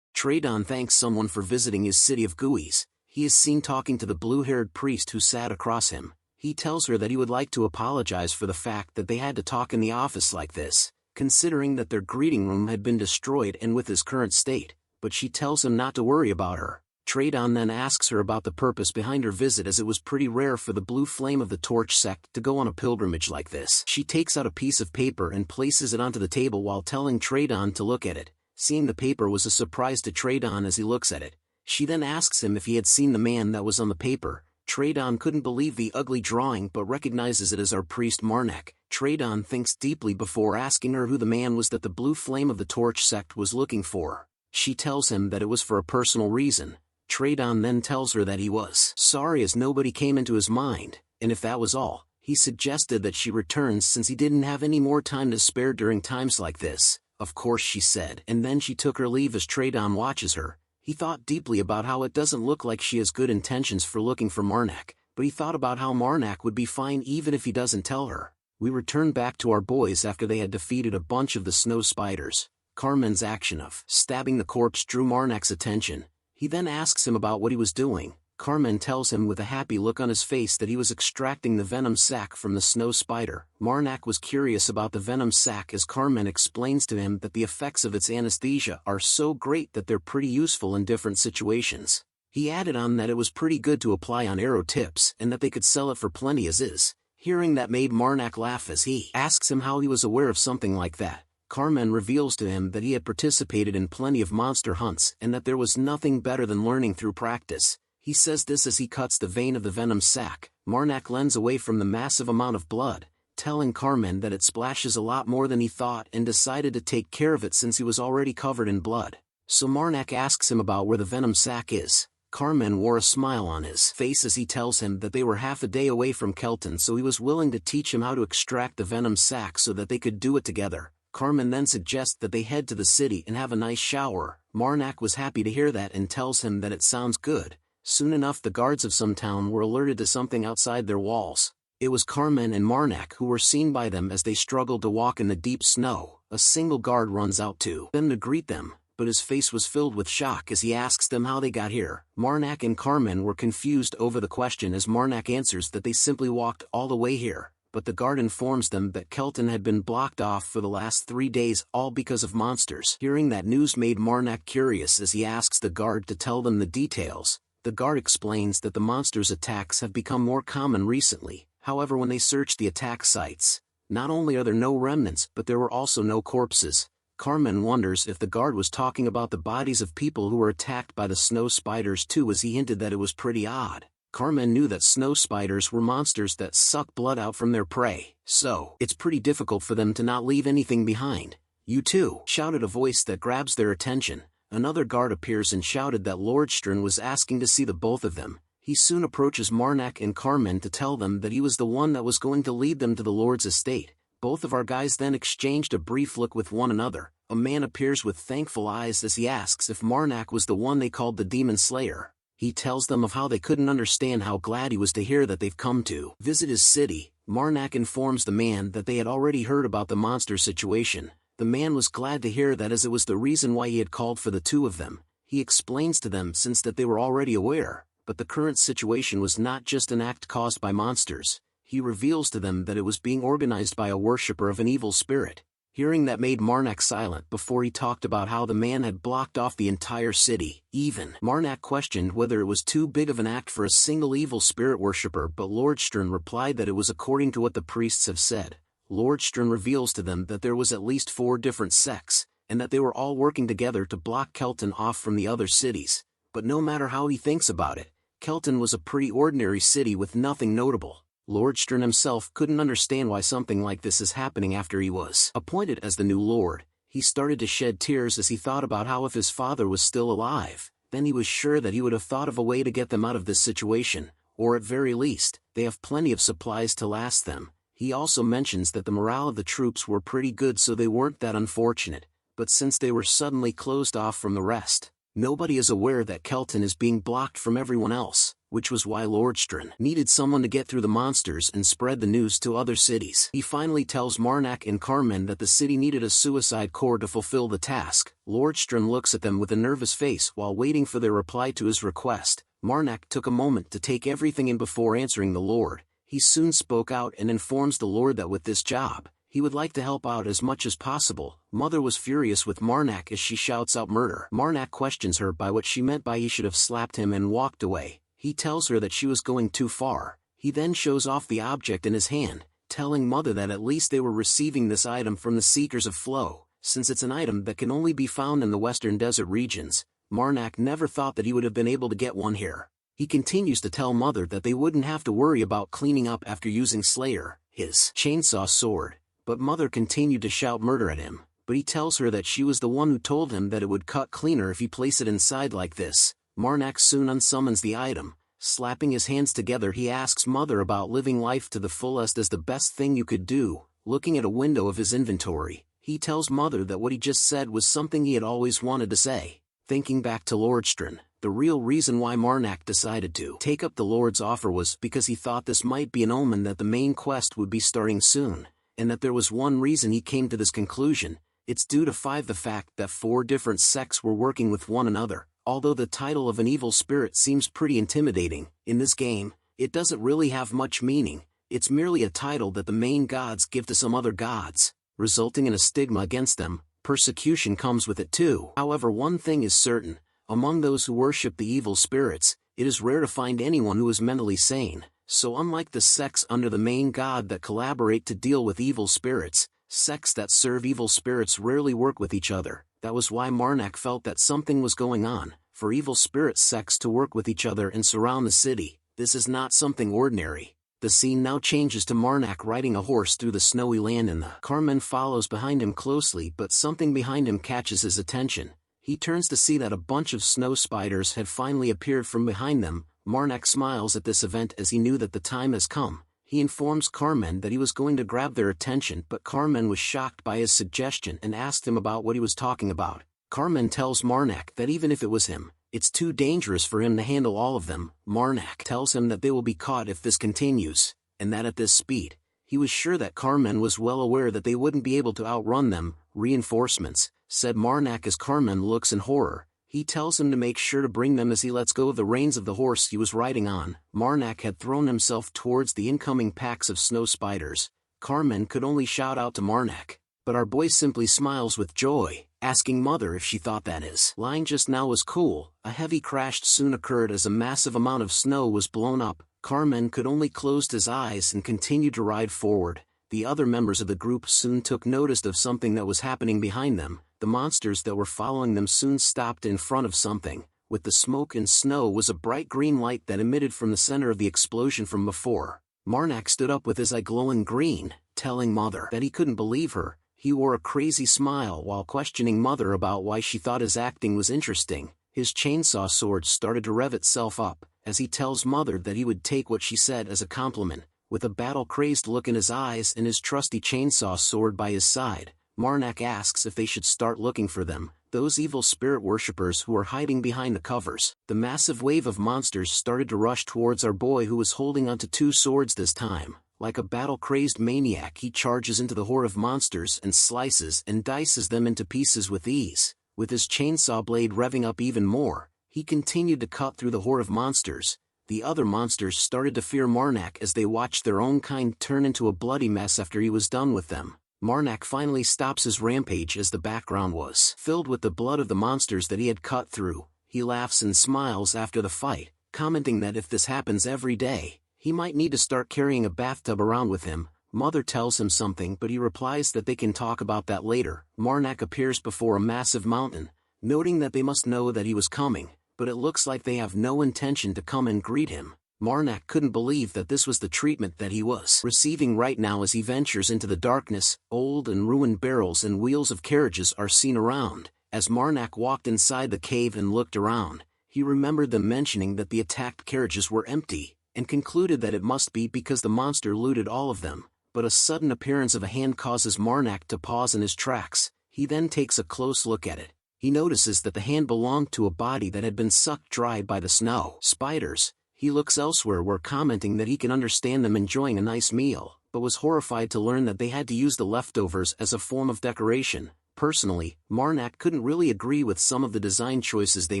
Tradon thanks someone for visiting his city of GUIs. He is seen talking to the blue-haired priest who sat across him. He tells her that he would like to apologize for the fact that they had to talk in the office like this, considering that their greeting room had been destroyed and with his current state, but she tells him not to worry about her. Tradon then asks her about the purpose behind her visit, as it was pretty rare for the Blue Flame of the Torch sect to go on a pilgrimage like this. She takes out a piece of paper and places it onto the table while telling Tradon to look at it. Seeing the paper was a surprise to Tradon as he looks at it. She then asks him if he had seen the man that was on the paper. Tradon couldn't believe the ugly drawing but recognizes it as our priest Marnak. Tradon thinks deeply before asking her who the man was that the Blue Flame of the Torch sect was looking for. She tells him that it was for a personal reason. Tradon then tells her that he was sorry as nobody came into his mind, and if that was all, he suggested that she returns since he didn't have any more time to spare during times like this. Of course, she said, and then she took her leave as Tradon watches her. He thought deeply about how it doesn't look like she has good intentions for looking for Marnak, but he thought about how Marnak would be fine even if he doesn't tell her. We return back to our boys after they had defeated a bunch of the snow spiders. Carmen's action of stabbing the corpse drew Marnak's attention. He then asks him about what he was doing. Carmen tells him with a happy look on his face that he was extracting the venom sac from the snow spider. Marnak was curious about the venom sac as Carmen explains to him that the effects of its anesthesia are so great that they're pretty useful in different situations. He added on that it was pretty good to apply on arrow tips and that they could sell it for plenty as is. Hearing that made Marnak laugh as he asks him how he was aware of something like that. Carmen reveals to him that he had participated in plenty of monster hunts and that there was nothing better than learning through practice. He says this as he cuts the vein of the venom sac. Marnak lends away from the massive amount of blood, telling Carmen that it splashes a lot more than he thought and decided to take care of it since he was already covered in blood. So Marnak asks him about where the venom sac is. Carmen wore a smile on his face as he tells him that they were half a day away from Kelton, so he was willing to teach him how to extract the venom sac so that they could do it together. Carmen then suggests that they head to the city and have a nice shower. Marnak was happy to hear that and tells him that it sounds good. Soon enough the guards of some town were alerted to something outside their walls. It was Carmen and Marnak who were seen by them as they struggled to walk in the deep snow. A single guard runs out to them to greet them, but his face was filled with shock as he asks them how they got here. Marnak and Carmen were confused over the question as Marnak answers that they simply walked all the way here, but the guard informs them that Kelton had been blocked off for the last 3 days, all because of monsters. Hearing that news made Marnak curious as he asks the guard to tell them the details. The guard explains that the monsters' attacks have become more common recently. However, when they search the attack sites, not only are there no remnants but there were also no corpses. Carmen wonders if the guard was talking about the bodies of people who were attacked by the snow spiders too, as he hinted that it was pretty odd. Carmen knew that snow spiders were monsters that suck blood out from their prey, so it's pretty difficult for them to not leave anything behind. "You too," shouted a voice that grabs their attention. Another guard appears and shouted that Lordstrand was asking to see the both of them. He soon approaches Marnak and Carmen to tell them that he was the one that was going to lead them to the Lord's estate. Both of our guys then exchanged a brief look with one another. A man appears with thankful eyes as he asks if Marnak was the one they called the Demon Slayer. He tells them of how they couldn't understand how glad he was to hear that they've come to visit his city. Marnak informs the man that they had already heard about the monster situation. The man was glad to hear that as it was the reason why he had called for the two of them. He explains to them since that they were already aware, but the current situation was not just an act caused by monsters. He reveals to them that it was being organized by a worshipper of an evil spirit. Hearing that made Marnak silent before he talked about how the man had blocked off the entire city. Even Marnak questioned whether it was too big of an act for a single evil spirit worshipper, but Lordstrand replied that it was according to what the priests have said. Lordstrand reveals to them that there was at least 4 different sects, and that they were all working together to block Kelton off from the other cities. But no matter how he thinks about it, Kelton was a pretty ordinary city with nothing notable. Lordstrand himself couldn't understand why something like this is happening after he was appointed as the new lord. He started to shed tears as he thought about how if his father was still alive, then he was sure that he would have thought of a way to get them out of this situation, or at very least, they have plenty of supplies to last them. He also mentions that the morale of the troops were pretty good, so they weren't that unfortunate, but since they were suddenly closed off from the rest, nobody is aware that Kelton is being blocked from everyone else, which was why Lordstrand needed someone to get through the monsters and spread the news to other cities. He finally tells Marnak and Carmen that the city needed a suicide corps to fulfill the task. Lordstrand looks at them with a nervous face while waiting for their reply to his request. Marnak took a moment to take everything in before answering the Lord. He soon spoke out and informs the Lord that with this job, he would like to help out as much as possible. Mother was furious with Marnak as she shouts out murder. Marnak questions her by what she meant by he should have slapped him and walked away. He tells her that she was going too far. He then shows off the object in his hand, telling Mother that at least they were receiving this item from the Seekers of Flow, since it's an item that can only be found in the western desert regions. Marnak never thought that he would have been able to get one here. He continues to tell Mother that they wouldn't have to worry about cleaning up after using Slayer, his chainsaw sword, but Mother continued to shout murder at him. But he tells her that she was the one who told him that it would cut cleaner if he placed it inside like this. Marnak soon unsummons the item. Slapping his hands together, he asks Mother about living life to the fullest as the best thing you could do. Looking at a window of his inventory, he tells Mother that what he just said was something he had always wanted to say. Thinking back to Lordstrand, the real reason why Marnak decided to take up the Lord's offer was because he thought this might be an omen that the main quest would be starting soon, and that there was one reason he came to this conclusion. It's due to the fact that 4 different sects were working with one another. Although the title of an evil spirit seems pretty intimidating, in this game, it doesn't really have much meaning. It's merely a title that the main gods give to some other gods, resulting in a stigma against them. Persecution comes with it too. However, one thing is certain, Among those who worship the evil spirits, it is rare to find anyone who is mentally sane, so unlike the sects under the main god that collaborate to deal with evil spirits, sects that serve evil spirits rarely work with each other. That was why Marnak felt that something was going on. For evil spirit sects to work with each other and surround the city, this is not something ordinary. The scene now changes to Marnak riding a horse through the snowy land and the Carmen follows behind him closely, but something behind him catches his attention. He turns to see that a bunch of snow spiders had finally appeared from behind them. Marnak smiles at this event as he knew that the time has come. He informs Carmen that he was going to grab their attention, but Carmen was shocked by his suggestion and asked him about what he was talking about. Carmen tells Marnak that even if it was him, it's too dangerous for him to handle all of them. Marnak tells him that they will be caught if this continues, and that at this speed, he was sure that Carmen was well aware that they wouldn't be able to outrun them. Reinforcements, said Marnak as Carmen looks in horror. He tells him to make sure to bring them as he lets go of the reins of the horse he was riding on. Marnak had thrown himself towards the incoming packs of snow spiders. Carmen could only shout out to Marnak, but our boy simply smiles with joy, asking Mother if she thought that his line just now was cool. A heavy crash soon occurred as a massive amount of snow was blown up. Carmen could only close his eyes and continued to ride forward. The other members of the group soon took notice of something that was happening behind them. The monsters that were following them soon stopped in front of something. With the smoke and snow was a bright green light that emitted from the center of the explosion from before. Marnak stood up with his eye glowing green, telling Mother that he couldn't believe her. He wore a crazy smile while questioning Mother about why she thought his acting was interesting. His chainsaw sword started to rev itself up, as he tells Mother that he would take what she said as a compliment. With a battle-crazed look in his eyes and his trusty chainsaw sword by his side, Marnak asks if they should start looking for them, those evil spirit worshippers who are hiding behind the covers. The massive wave of monsters started to rush towards our boy, who was holding onto two swords this time. Like a battle-crazed maniac, he charges into the horde of monsters and slices and dices them into pieces with ease. With his chainsaw blade revving up even more, he continued to cut through the horde of monsters. The other monsters started to fear Marnak as they watched their own kind turn into a bloody mess after he was done with them. Marnak finally stops his rampage as the background was filled with the blood of the monsters that he had cut through. He laughs and smiles after the fight, commenting that if this happens every day, he might need to start carrying a bathtub around with him. Mother tells him something, but he replies that they can talk about that later. Marnak appears before a massive mountain, noting that they must know that he was coming, but it looks like they have no intention to come and greet him. Marnak couldn't believe that this was the treatment that he was receiving right now as he ventures into the darkness. Old and ruined barrels and wheels of carriages are seen around. As Marnak walked inside the cave and looked around, he remembered them mentioning that the attacked carriages were empty, and concluded that it must be because the monster looted all of them. But a sudden appearance of a hand causes Marnak to pause in his tracks. He then takes a close look at it. He notices that the hand belonged to a body that had been sucked dry by the snow spiders. He looks elsewhere, where commenting that he can understand them enjoying a nice meal, but was horrified to learn that they had to use the leftovers as a form of decoration. Personally, Marnak couldn't really agree with some of the design choices they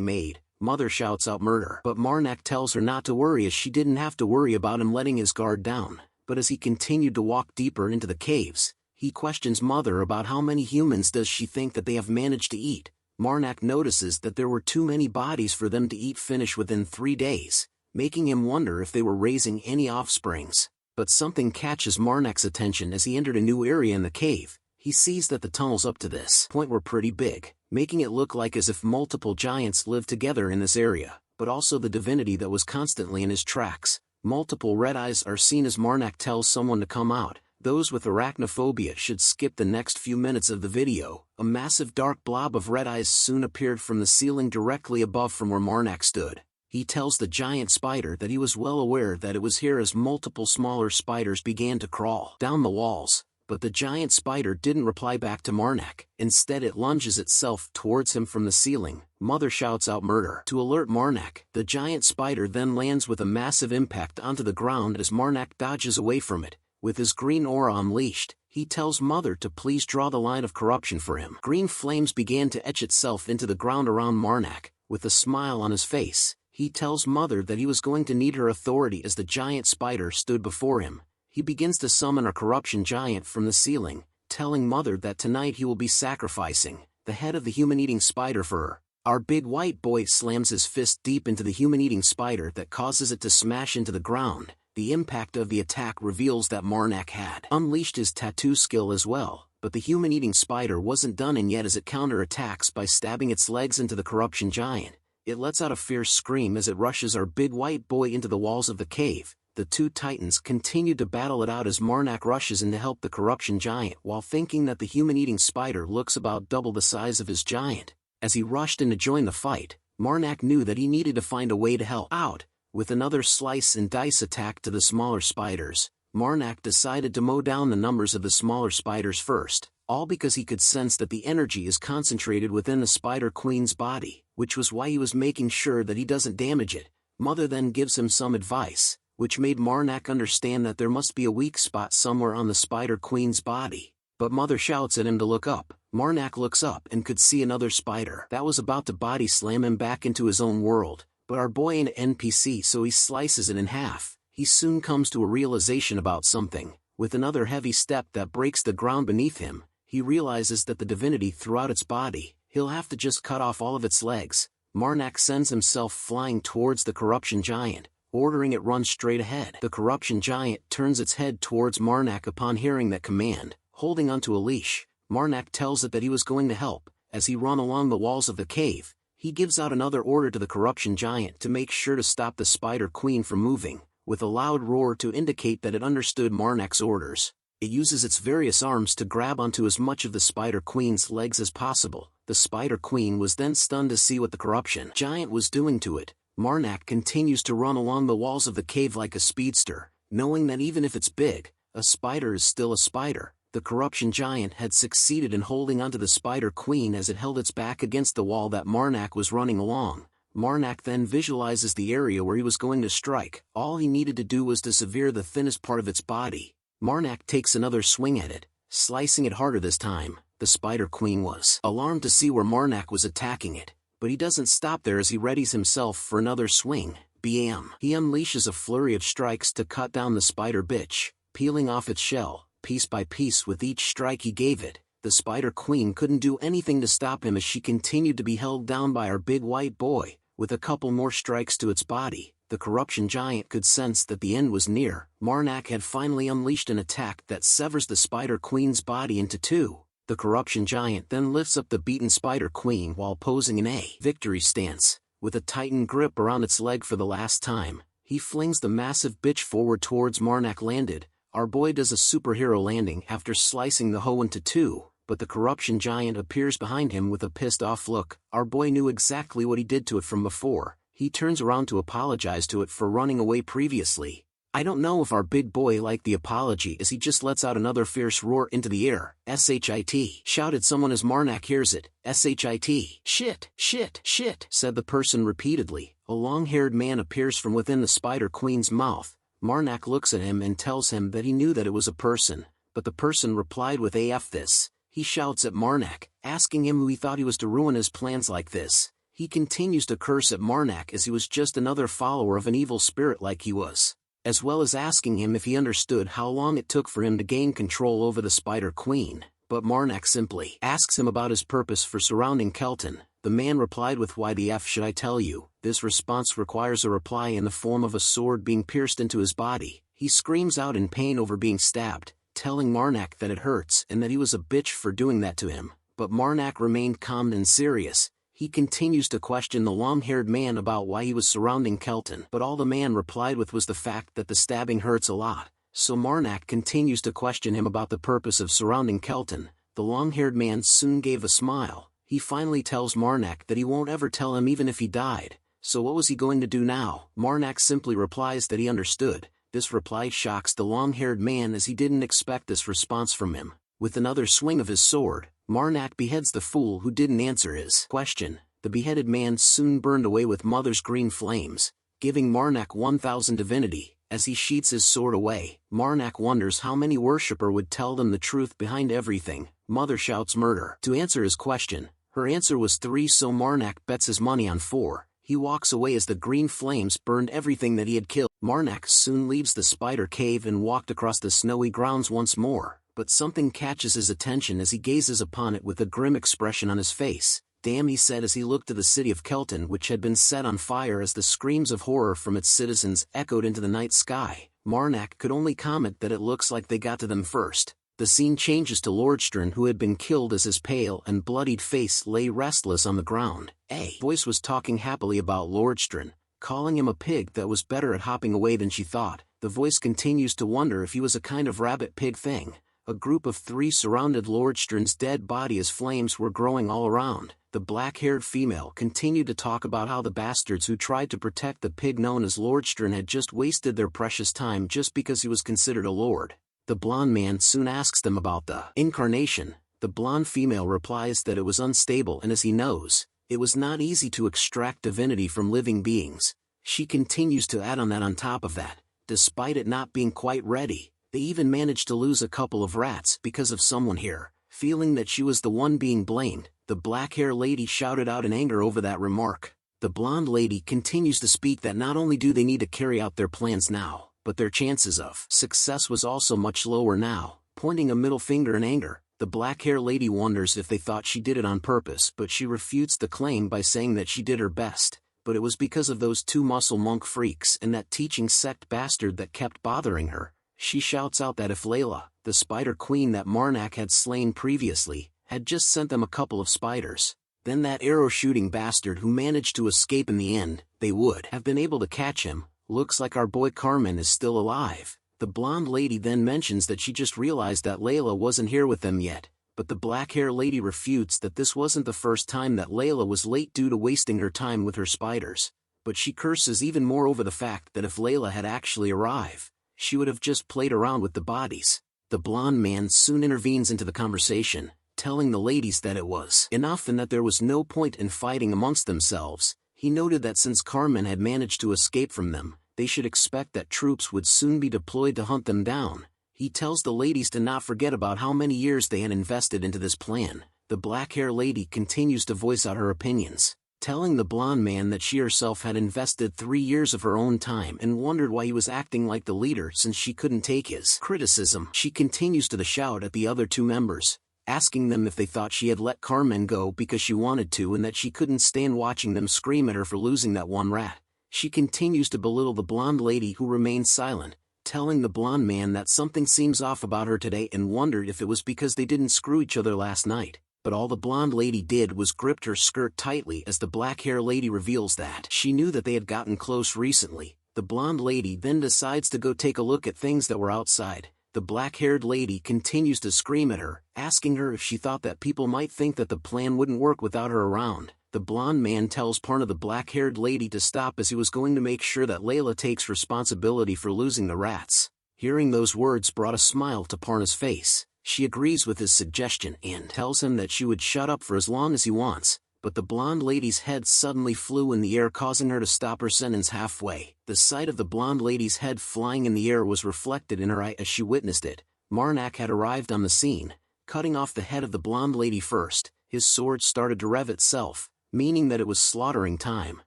made. Mother shouts out murder, but Marnak tells her not to worry, as she didn't have to worry about him letting his guard down. But as he continued to walk deeper into the caves, he questions Mother about how many humans does she think that they have managed to eat. Marnak notices that there were too many bodies for them to eat finish within 3 days, making him wonder if they were raising any offsprings. But something catches Marnak's attention as he entered a new area in the cave. He sees that the tunnels up to this point were pretty big, making it look like as if multiple giants lived together in this area, but also the divinity that was constantly in his tracks. Multiple red eyes are seen as Marnak tells someone to come out. Those with arachnophobia should skip the next few minutes of the video. A massive dark blob of red eyes soon appeared from the ceiling directly above from where Marnak stood. He tells the giant spider that he was well aware that it was here, as multiple smaller spiders began to crawl down the walls. But the giant spider didn't reply back to Marnak. Instead, it lunges itself towards him from the ceiling. Mother shouts out murder to alert Marnak. The giant spider then lands with a massive impact onto the ground as Marnak dodges away from it. With his green aura unleashed, he tells Mother to please draw the line of corruption for him. Green flames began to etch itself into the ground around Marnak. With a smile on his face, he tells Mother that he was going to need her authority as the giant spider stood before him. He begins to summon a corruption giant from the ceiling, telling Mother that tonight he will be sacrificing the head of the human-eating spider for her. Our big white boy slams his fist deep into the human-eating spider that causes it to smash into the ground. The impact of the attack reveals that Marnak had unleashed his tattoo skill as well, but the human-eating spider wasn't done in yet as it counterattacks by stabbing its legs into the corruption giant. It lets out a fierce scream as it rushes our big white boy into the walls of the cave. The two titans continue to battle it out as Marnak rushes in to help the corruption giant while thinking that the human-eating spider looks about double the size of his giant. As he rushed in to join the fight, Marnak knew that he needed to find a way to help out. With another slice and dice attack to the smaller spiders, Marnak decided to mow down the numbers of the smaller spiders first, all because he could sense that the energy is concentrated within the Spider Queen's body, which was why he was making sure that he doesn't damage it. Mother then gives him some advice, which made Marnak understand that there must be a weak spot somewhere on the Spider Queen's body. But Mother shouts at him to look up. Marnak looks up and could see another spider that was about to body slam him back into his own world. But our boy ain't an NPC, so he slices it in half. He soon comes to a realization about something. With another heavy step that breaks the ground beneath him, he realizes that the divinity throughout its body, he'll have to just cut off all of its legs. Marnak sends himself flying towards the corruption giant, ordering it run straight ahead. The corruption giant turns its head towards Marnak upon hearing that command. Holding onto a leash, Marnak tells it that he was going to help. As he ran along the walls of the cave, he gives out another order to the corruption giant to make sure to stop the Spider Queen from moving, with a loud roar to indicate that it understood Marnak's orders. It uses its various arms to grab onto as much of the Spider Queen's legs as possible. The Spider Queen was then stunned to see what the corruption giant was doing to it. Marnak continues to run along the walls of the cave like a speedster, knowing that even if it's big, a spider is still a spider. The corruption giant had succeeded in holding onto the Spider Queen as it held its back against the wall that Marnak was running along. Marnak then visualizes the area where he was going to strike. All he needed to do was to sever the thinnest part of its body. Marnak takes another swing at it, slicing it harder this time. The Spider Queen was alarmed to see where Marnak was attacking it, but he doesn't stop there as he readies himself for another swing. Bam! He unleashes a flurry of strikes to cut down the spider bitch, peeling off its shell. Piece by piece with each strike he gave it, the Spider Queen couldn't do anything to stop him as she continued to be held down by our big white boy. With a couple more strikes to its body, the corruption giant could sense that the end was near. Marnak had finally unleashed an attack that severs the Spider Queen's body into two. The corruption giant then lifts up the beaten Spider Queen while posing in a victory stance. With a tightened grip around its leg for the last time, he flings the massive bitch forward towards Marnak. Landed. Our boy does a superhero landing after slicing the hoe into two, but the corruption giant appears behind him with a pissed-off look. Our boy knew exactly what he did to it from before. He turns around to apologize to it for running away previously. I don't know if our big boy liked the apology as he just lets out another fierce roar into the air. "SHIT!" shouted someone as Marnak hears it. "SHIT! Shit! Shit! Shit!" said the person repeatedly. A long-haired man appears from within the Spider Queen's mouth. Marnak looks at him and tells him that he knew that it was a person, but the person replied with "AF this." He shouts at Marnak, asking him who he thought he was to ruin his plans like this. He continues to curse at Marnak as he was just another follower of an evil spirit like he was, as well as asking him if he understood how long it took for him to gain control over the Spider Queen. But Marnak simply asks him about his purpose for surrounding Kelton. The man replied with "Why the F should I tell you?" This response requires a reply in the form of a sword being pierced into his body. He screams out in pain over being stabbed, telling Marnak that it hurts and that he was a bitch for doing that to him. But Marnak remained calm and serious. He continues to question the long-haired man about why he was surrounding Kelton, but all the man replied with was the fact that the stabbing hurts a lot. So Marnak continues to question him about the purpose of surrounding Kelton. The long-haired man soon gave a smile. He finally tells Marnak that he won't ever tell him even if he died. So what was he going to do now? Marnak simply replies that he understood. This reply shocks the long-haired man as he didn't expect this response from him. With another swing of his sword, Marnak beheads the fool who didn't answer his question. The beheaded man soon burned away with Mother's green flames, giving Marnak 1000 divinity. As he sheaths his sword away, Marnak wonders how many worshipper would tell them the truth behind everything. Mother shouts murder to answer his question. Her answer was 3, so Marnak bets his money on 4. He walks away as the green flames burned everything that he had killed. Marnak soon leaves the spider cave and walked across the snowy grounds once more, but something catches his attention as he gazes upon it with a grim expression on his face. Damn, he said as he looked to the city of Kelton, which had been set on fire as the screams of horror from its citizens echoed into the night sky. Marnak could only comment that it looks like they got to them first. The scene changes to Lordstrand, who had been killed, as his pale and bloodied face lay restless on the ground. A voice was talking happily about Lordstrand, calling him a pig that was better at hopping away than she thought. The voice continues to wonder if he was a kind of rabbit-pig thing. A group of 3 surrounded Lordstrand's dead body as flames were growing all around. The black-haired female continued to talk about how the bastards who tried to protect the pig known as Lordstrand had just wasted their precious time just because he was considered a lord. The blonde man soon asks them about the incarnation. The blonde female replies that it was unstable, and as he knows, it was not easy to extract divinity from living beings. She continues to add on that on top of that, despite it not being quite ready, they even managed to lose a couple of rats because of someone here. Feeling that she was the one being blamed, the black-haired lady shouted out in anger over that remark. The blonde lady continues to speak that not only do they need to carry out their plans now, but their chances of success was also much lower now. Pointing a middle finger in anger, the black-haired lady wonders if they thought she did it on purpose, but she refutes the claim by saying that she did her best, but it was because of those 2 muscle monk freaks and that teaching sect bastard that kept bothering her. She shouts out that if Layla, the spider queen that Marnak had slain previously, had just sent them a couple of spiders, then that arrow-shooting bastard who managed to escape in the end, they would have been able to catch him. Looks like our boy Carmen is still alive. The blonde lady then mentions that she just realized that Layla wasn't here with them yet, but the black-haired lady refutes that this wasn't the first time that Layla was late due to wasting her time with her spiders, but she curses even more over the fact that if Layla had actually arrived, she would have just played around with the bodies. The blonde man soon intervenes into the conversation, telling the ladies that it was enough and that there was no point in fighting amongst themselves. He noted that since Carmen had managed to escape from them, they should expect that troops would soon be deployed to hunt them down. He tells the ladies to not forget about how many years they had invested into this plan. The black-haired lady continues to voice out her opinions, telling the blonde man that she herself had invested 3 years of her own time and wondered why he was acting like the leader since she couldn't take his criticism. She continues to shout at the other 2 members, asking them if they thought she had let Carmen go because she wanted to and that she couldn't stand watching them scream at her for losing that 1 rat. She continues to belittle the blonde lady, who remains silent, telling the blonde man that something seems off about her today and wondered if it was because they didn't screw each other last night. But all the blonde lady did was gripped her skirt tightly as the black-haired lady reveals that she knew that they had gotten close recently. The blonde lady then decides to go take a look at things that were outside. The black-haired lady continues to scream at her, asking her if she thought that people might think that the plan wouldn't work without her around. The blonde man tells Parna the black-haired lady to stop as he was going to make sure that Layla takes responsibility for losing the rats. Hearing those words brought a smile to Parna's face. She agrees with his suggestion and tells him that she would shut up for as long as he wants, but the blonde lady's head suddenly flew in the air, causing her to stop her sentence halfway. The sight of the blonde lady's head flying in the air was reflected in her eye as she witnessed it. Marnak had arrived on the scene, cutting off the head of the blonde lady first. His sword started to rev itself, meaning that it was slaughtering time.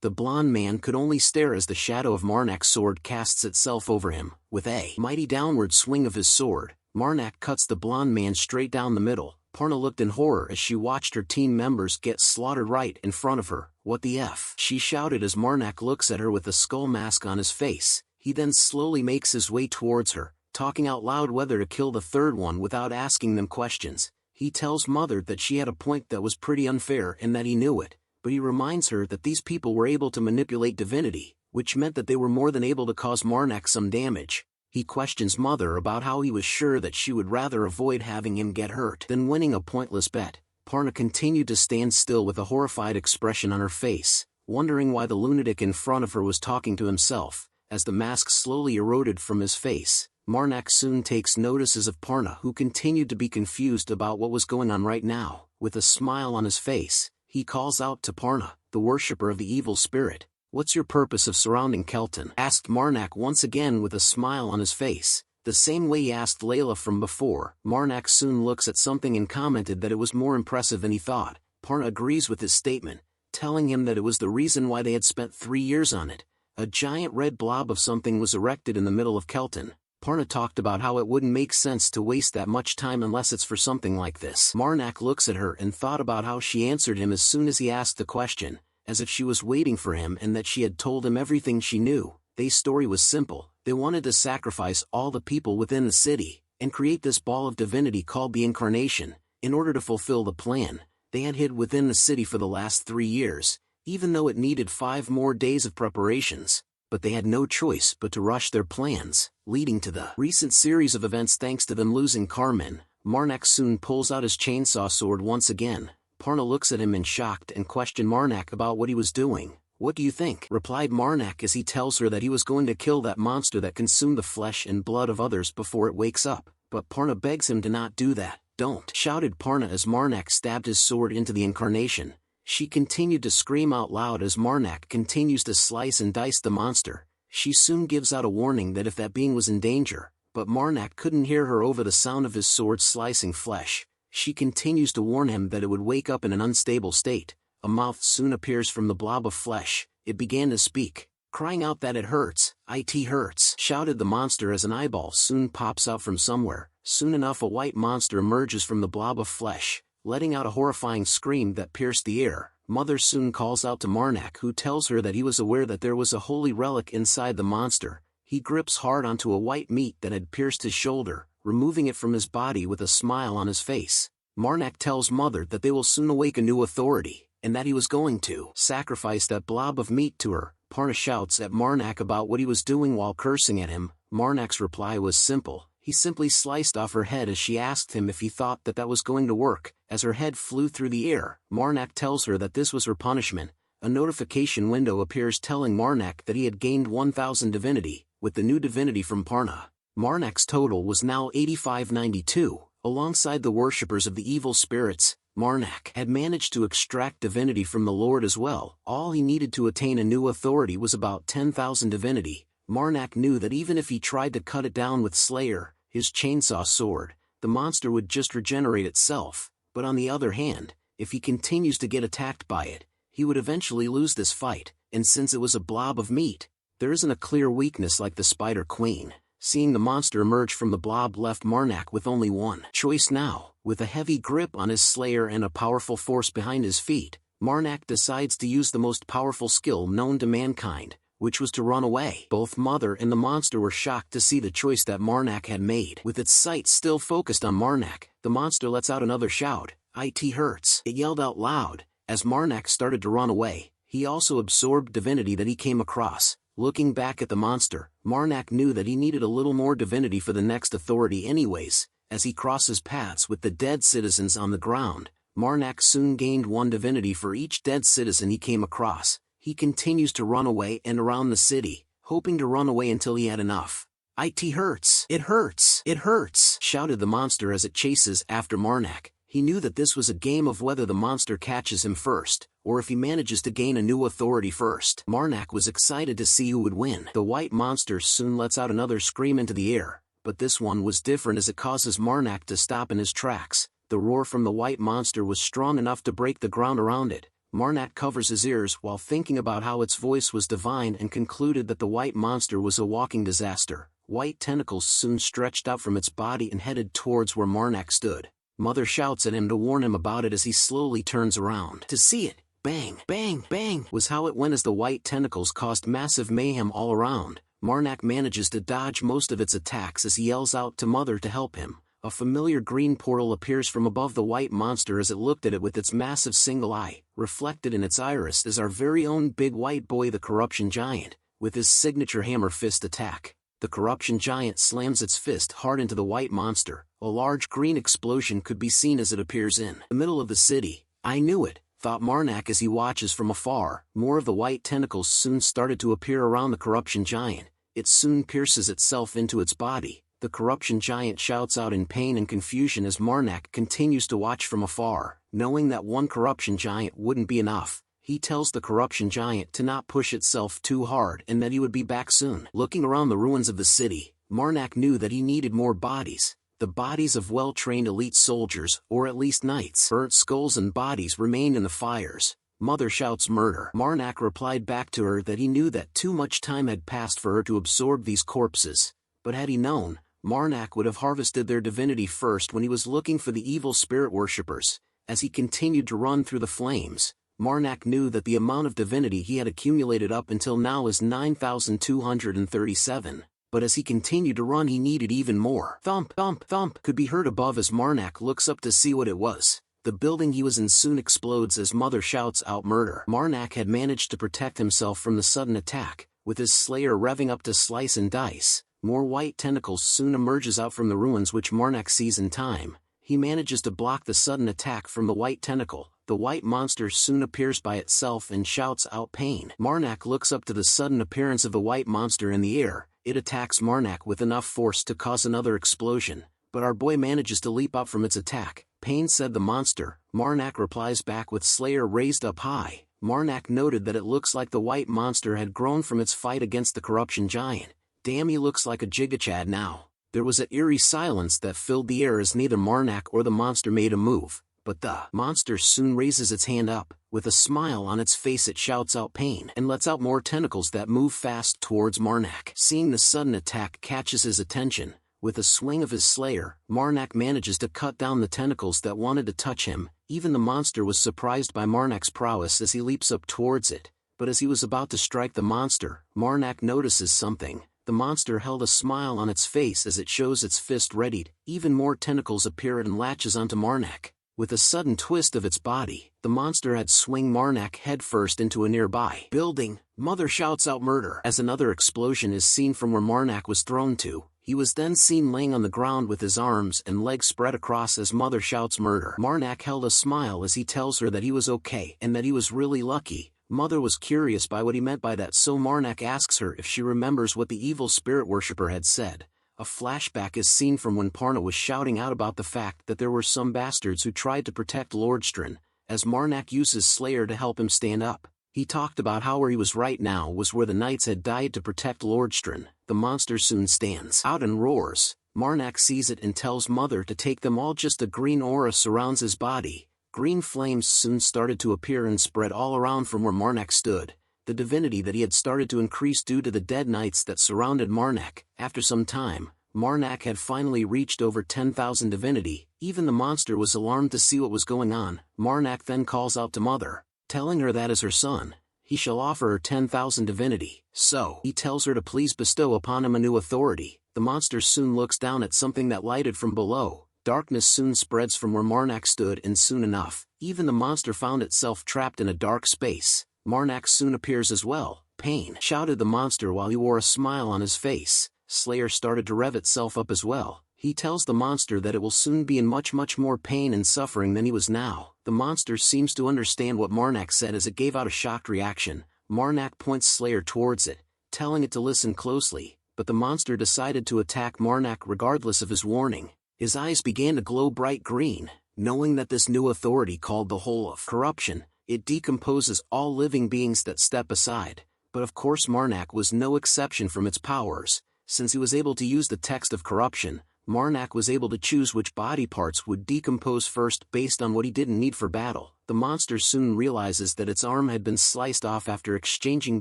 The blonde man could only stare as the shadow of Marnak's sword casts itself over him. With a mighty downward swing of his sword, Marnak cuts the blonde man straight down the middle. Parna looked in horror as she watched her team members get slaughtered right in front of her. "What the F?" she shouted as Marnak looks at her with a skull mask on his face. He then slowly makes his way towards her, talking out loud whether to kill the 3rd one without asking them questions. He tells Mother that she had a point that was pretty unfair and that he knew it, but he reminds her that these people were able to manipulate divinity, which meant that they were more than able to cause Marnak some damage. He questions Mother about how he was sure that she would rather avoid having him get hurt than winning a pointless bet. Parna continued to stand still with a horrified expression on her face, wondering why the lunatic in front of her was talking to himself. As the mask slowly eroded from his face, Marnak soon takes notices of Parna, who continued to be confused about what was going on right now. With a smile on his face, he calls out to Parna, the worshipper of the evil spirit. "What's your purpose of surrounding Kelton?" asked Marnak once again with a smile on his face, the same way he asked Layla from before. Marnak soon looks at something and commented that it was more impressive than he thought. Parna agrees with his statement, telling him that it was the reason why they had spent 3 years on it. A giant red blob of something was erected in the middle of Kelton. Parna talked about how it wouldn't make sense to waste that much time unless it's for something like this. Marnak looks at her and thought about how she answered him as soon as he asked the question, as if she was waiting for him and that she had told him everything she knew. Their story was simple. They wanted to sacrifice all the people within the city, and create this ball of divinity called the Incarnation. In order to fulfill the plan, they had hid within the city for the last 3 years, even though it needed 5 more days of preparations. But they had no choice but to rush their plans, leading to the recent series of events. Thanks to them losing Carmen, Marnak soon pulls out his chainsaw sword once again. Parna looks at him in shock and questions Marnak about what he was doing. "What do you think?" replied Marnak as he tells her that he was going to kill that monster that consumed the flesh and blood of others before it wakes up. But Parna begs him to not do that. "Don't!" shouted Parna as Marnak stabbed his sword into the Incarnation. She continued to scream out loud as Marnak continues to slice and dice the monster. She soon gives out a warning that if that being was in danger, but Marnak couldn't hear her over the sound of his sword slicing flesh. She continues to warn him that it would wake up in an unstable state. A mouth soon appears from the blob of flesh. It began to speak, crying out that it hurts. "It hurts," shouted the monster as an eyeball soon pops out from somewhere. Soon enough a white monster emerges from the blob of flesh, letting out a horrifying scream that pierced the air. Mother soon calls out to Marnak, who tells her that he was aware that there was a holy relic inside the monster. He grips hard onto a white meat that had pierced his shoulder, removing it from his body with a smile on his face. Marnak tells Mother that they will soon awake a new authority, and that he was going to sacrifice that blob of meat to her. Parna shouts at Marnak about what he was doing while cursing at him. Marnak's reply was simple. He simply sliced off her head as she asked him if he thought that that was going to work. As her head flew through the air, Marnak tells her that this was her punishment. A notification window appears telling Marnak that he had gained 1000 divinity, with the new divinity from Parna. Marnak's total was now 8592. Alongside the worshippers of the evil spirits, Marnak had managed to extract divinity from the Lord as well. All he needed to attain a new authority was about 10,000 divinity. Marnak knew that even if he tried to cut it down with Slayer, his chainsaw sword, the monster would just regenerate itself. But on the other hand, if he continues to get attacked by it, he would eventually lose this fight, and since it was a blob of meat, there isn't a clear weakness like the Spider Queen. Seeing the monster emerge from the blob left Marnak with only one choice now. With a heavy grip on his Slayer and a powerful force behind his feet, Marnak decides to use the most powerful skill known to mankind, which was to run away. Both Mother and the monster were shocked to see the choice that Marnak had made. With its sights still focused on Marnak, the monster lets out another shout. "It hurts," it yelled out loud. As Marnak started to run away, he also absorbed divinity that he came across. Looking back at the monster, Marnak knew that he needed a little more divinity for the next authority anyways. As he crosses paths with the dead citizens on the ground, Marnak soon gained 1 divinity for each dead citizen he came across. He continues to run away and around the city, hoping to run away until he had enough. "It hurts! It hurts! It hurts!" shouted the monster as it chases after Marnak. He knew that this was a game of whether the monster catches him first, or if he manages to gain a new authority first. Marnak was excited to see who would win. The white monster soon lets out another scream into the air, but this one was different as it causes Marnak to stop in his tracks. The roar from the white monster was strong enough to break the ground around it. Marnak covers his ears while thinking about how its voice was divine and concluded that the white monster was a walking disaster. White tentacles soon stretched out from its body and headed towards where Marnak stood. Mother shouts at him to warn him about it as he slowly turns around to see it. Bang, bang, bang was how it went as the white tentacles caused massive mayhem all around. Marnak manages to dodge most of its attacks as he yells out to Mother to help him. A familiar green portal appears from above the white monster as it looked at it with its massive single eye. Reflected in its iris is our very own big white boy, the Corruption Giant, with his signature hammer fist attack. The Corruption Giant slams its fist hard into the white monster. A large green explosion could be seen as it appears in the middle of the city. "I knew it," thought Marnak as he watches from afar. More of the white tentacles soon started to appear around the Corruption Giant. It soon pierces itself into its body. The Corruption Giant shouts out in pain and confusion as Marnak continues to watch from afar. Knowing that one Corruption Giant wouldn't be enough, he tells the Corruption Giant to not push itself too hard and that he would be back soon. Looking around the ruins of the city, Marnak knew that he needed more bodies. The bodies of well-trained elite soldiers, or at least knights. Burnt skulls and bodies remained in the fires. Mother shouts murder. Marnak replied back to her that he knew that too much time had passed for her to absorb these corpses. but had he known, Marnak would have harvested their divinity first when he was looking for the evil spirit worshippers. As he continued to run through the flames, Marnak knew that the amount of divinity he had accumulated up until now is 9,237, but as he continued to run he needed even more. Thump, thump, thump could be heard above as Marnak looks up to see what it was. The building he was in soon explodes as Mother shouts out murder. Marnak had managed to protect himself from the sudden attack, with his slayer revving up to slice and dice. More white tentacles soon emerges out from the ruins which Marnak sees in time. He manages to block the sudden attack from the white tentacle. The white monster soon appears by itself and shouts out pain. Marnak looks up to the sudden appearance of the white monster in the air. It attacks Marnak with enough force to cause another explosion, but our boy manages to leap up from its attack. Pain, said the monster. Marnak replies back with slayer raised up high. Marnak noted that it looks like the white monster had grown from its fight against the corruption giant. Damn, he looks like a gigachad now. There was an eerie silence that filled the air as neither Marnak or the monster made a move, but the monster soon raises its hand up. With a smile on its face it shouts out pain and lets out more tentacles that move fast towards Marnak. Seeing the sudden attack catches his attention. With a swing of his slayer, Marnak manages to cut down the tentacles that wanted to touch him. Even the monster was surprised by Marnak's prowess as he leaps up towards it, but as he was about to strike the monster, Marnak notices something. The monster held a smile on its face as it shows its fist readied. Even more tentacles appear and latches onto Marnak. With a sudden twist of its body, the monster had swung Marnak headfirst into a nearby building. Mother shouts out murder as another explosion is seen from where Marnak was thrown to. He was then seen laying on the ground with his arms and legs spread across as Mother shouts murder. Marnak held a smile as he tells her that he was okay and that he was really lucky. Mother was curious by what he meant by that, so Marnak asks her if she remembers what the evil spirit worshipper had said. A flashback is seen from when Parna was shouting out about the fact that there were some bastards who tried to protect Lordstrand, as Marnak uses Slayer to help him stand up. He talked about how where he was right now was where the knights had died to protect Lordstrand. The monster soon stands out and roars. Marnak sees it and tells Mother to take them all. Just a green aura surrounds his body. Green flames soon started to appear and spread all around from where Marnak stood. The divinity that he had started to increase due to the dead knights that surrounded Marnak. After some time, Marnak had finally reached over 10,000 divinity. Even the monster was alarmed to see what was going on. Marnak then calls out to Mother, telling her that as her son, he shall offer her 10,000 divinity. So, he tells her to please bestow upon him a new authority. The monster soon looks down at something that lighted from below. Darkness soon spreads from where Marnak stood, and soon enough, even the monster found itself trapped in a dark space. Marnak soon appears as well. Pain, shouted the monster while he wore a smile on his face. Slayer started to rev itself up as well. He tells the monster that it will soon be in much more pain and suffering than he was now. The monster seems to understand what Marnak said as it gave out a shocked reaction. Marnak points Slayer towards it, telling it to listen closely, but the monster decided to attack Marnak regardless of his warning. His eyes began to glow bright green. Knowing that this new authority, called the Whole of Corruption, it decomposes all living beings that step aside. But of course Marnak was no exception from its powers. Since he was able to use the text of corruption, Marnak was able to choose which body parts would decompose first based on what he didn't need for battle. The monster soon realizes that its arm had been sliced off after exchanging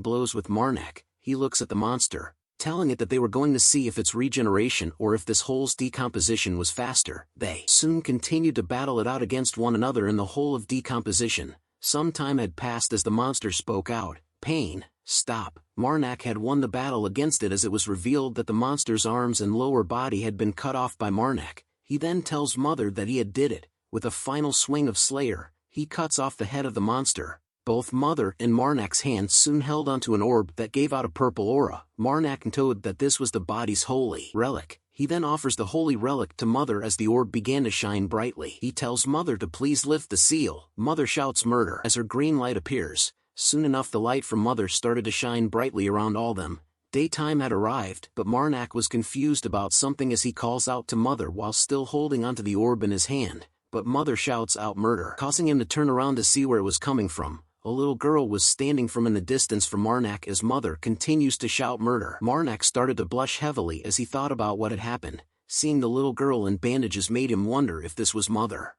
blows with Marnak. He looks at the monster, telling it that they were going to see if its regeneration or if this Whole's decomposition was faster. They soon continued to battle it out against one another in the Whole of decomposition. Some time had passed as the monster spoke out, "Pain, stop." Marnak had won the battle against it as it was revealed that the monster's arms and lower body had been cut off by Marnak. He then tells Mother that he had did it. With a final swing of Slayer, he cuts off the head of the monster. Both Mother and Marnak's hands soon held onto an orb that gave out a purple aura. Marnak told that this was the body's holy relic. He then offers the holy relic to Mother as the orb began to shine brightly. He tells Mother to please lift the seal. Mother shouts murder as her green light appears. Soon enough the light from Mother started to shine brightly around all them. Daytime had arrived, but Marnak was confused about something as he calls out to Mother while still holding onto the orb in his hand. But Mother shouts out murder, causing him to turn around to see where it was coming from. A little girl was standing from in the distance from Marnak as Mother continues to shout murder. Marnak started to blush heavily as he thought about what had happened. Seeing the little girl in bandages made him wonder if this was Mother.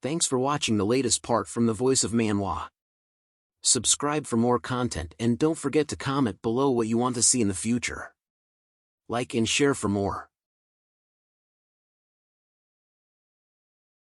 Thanks for watching the latest part from the voice of Manhwa. Subscribe for more content and don't forget to comment below what you want to see in the future. Like and share for more.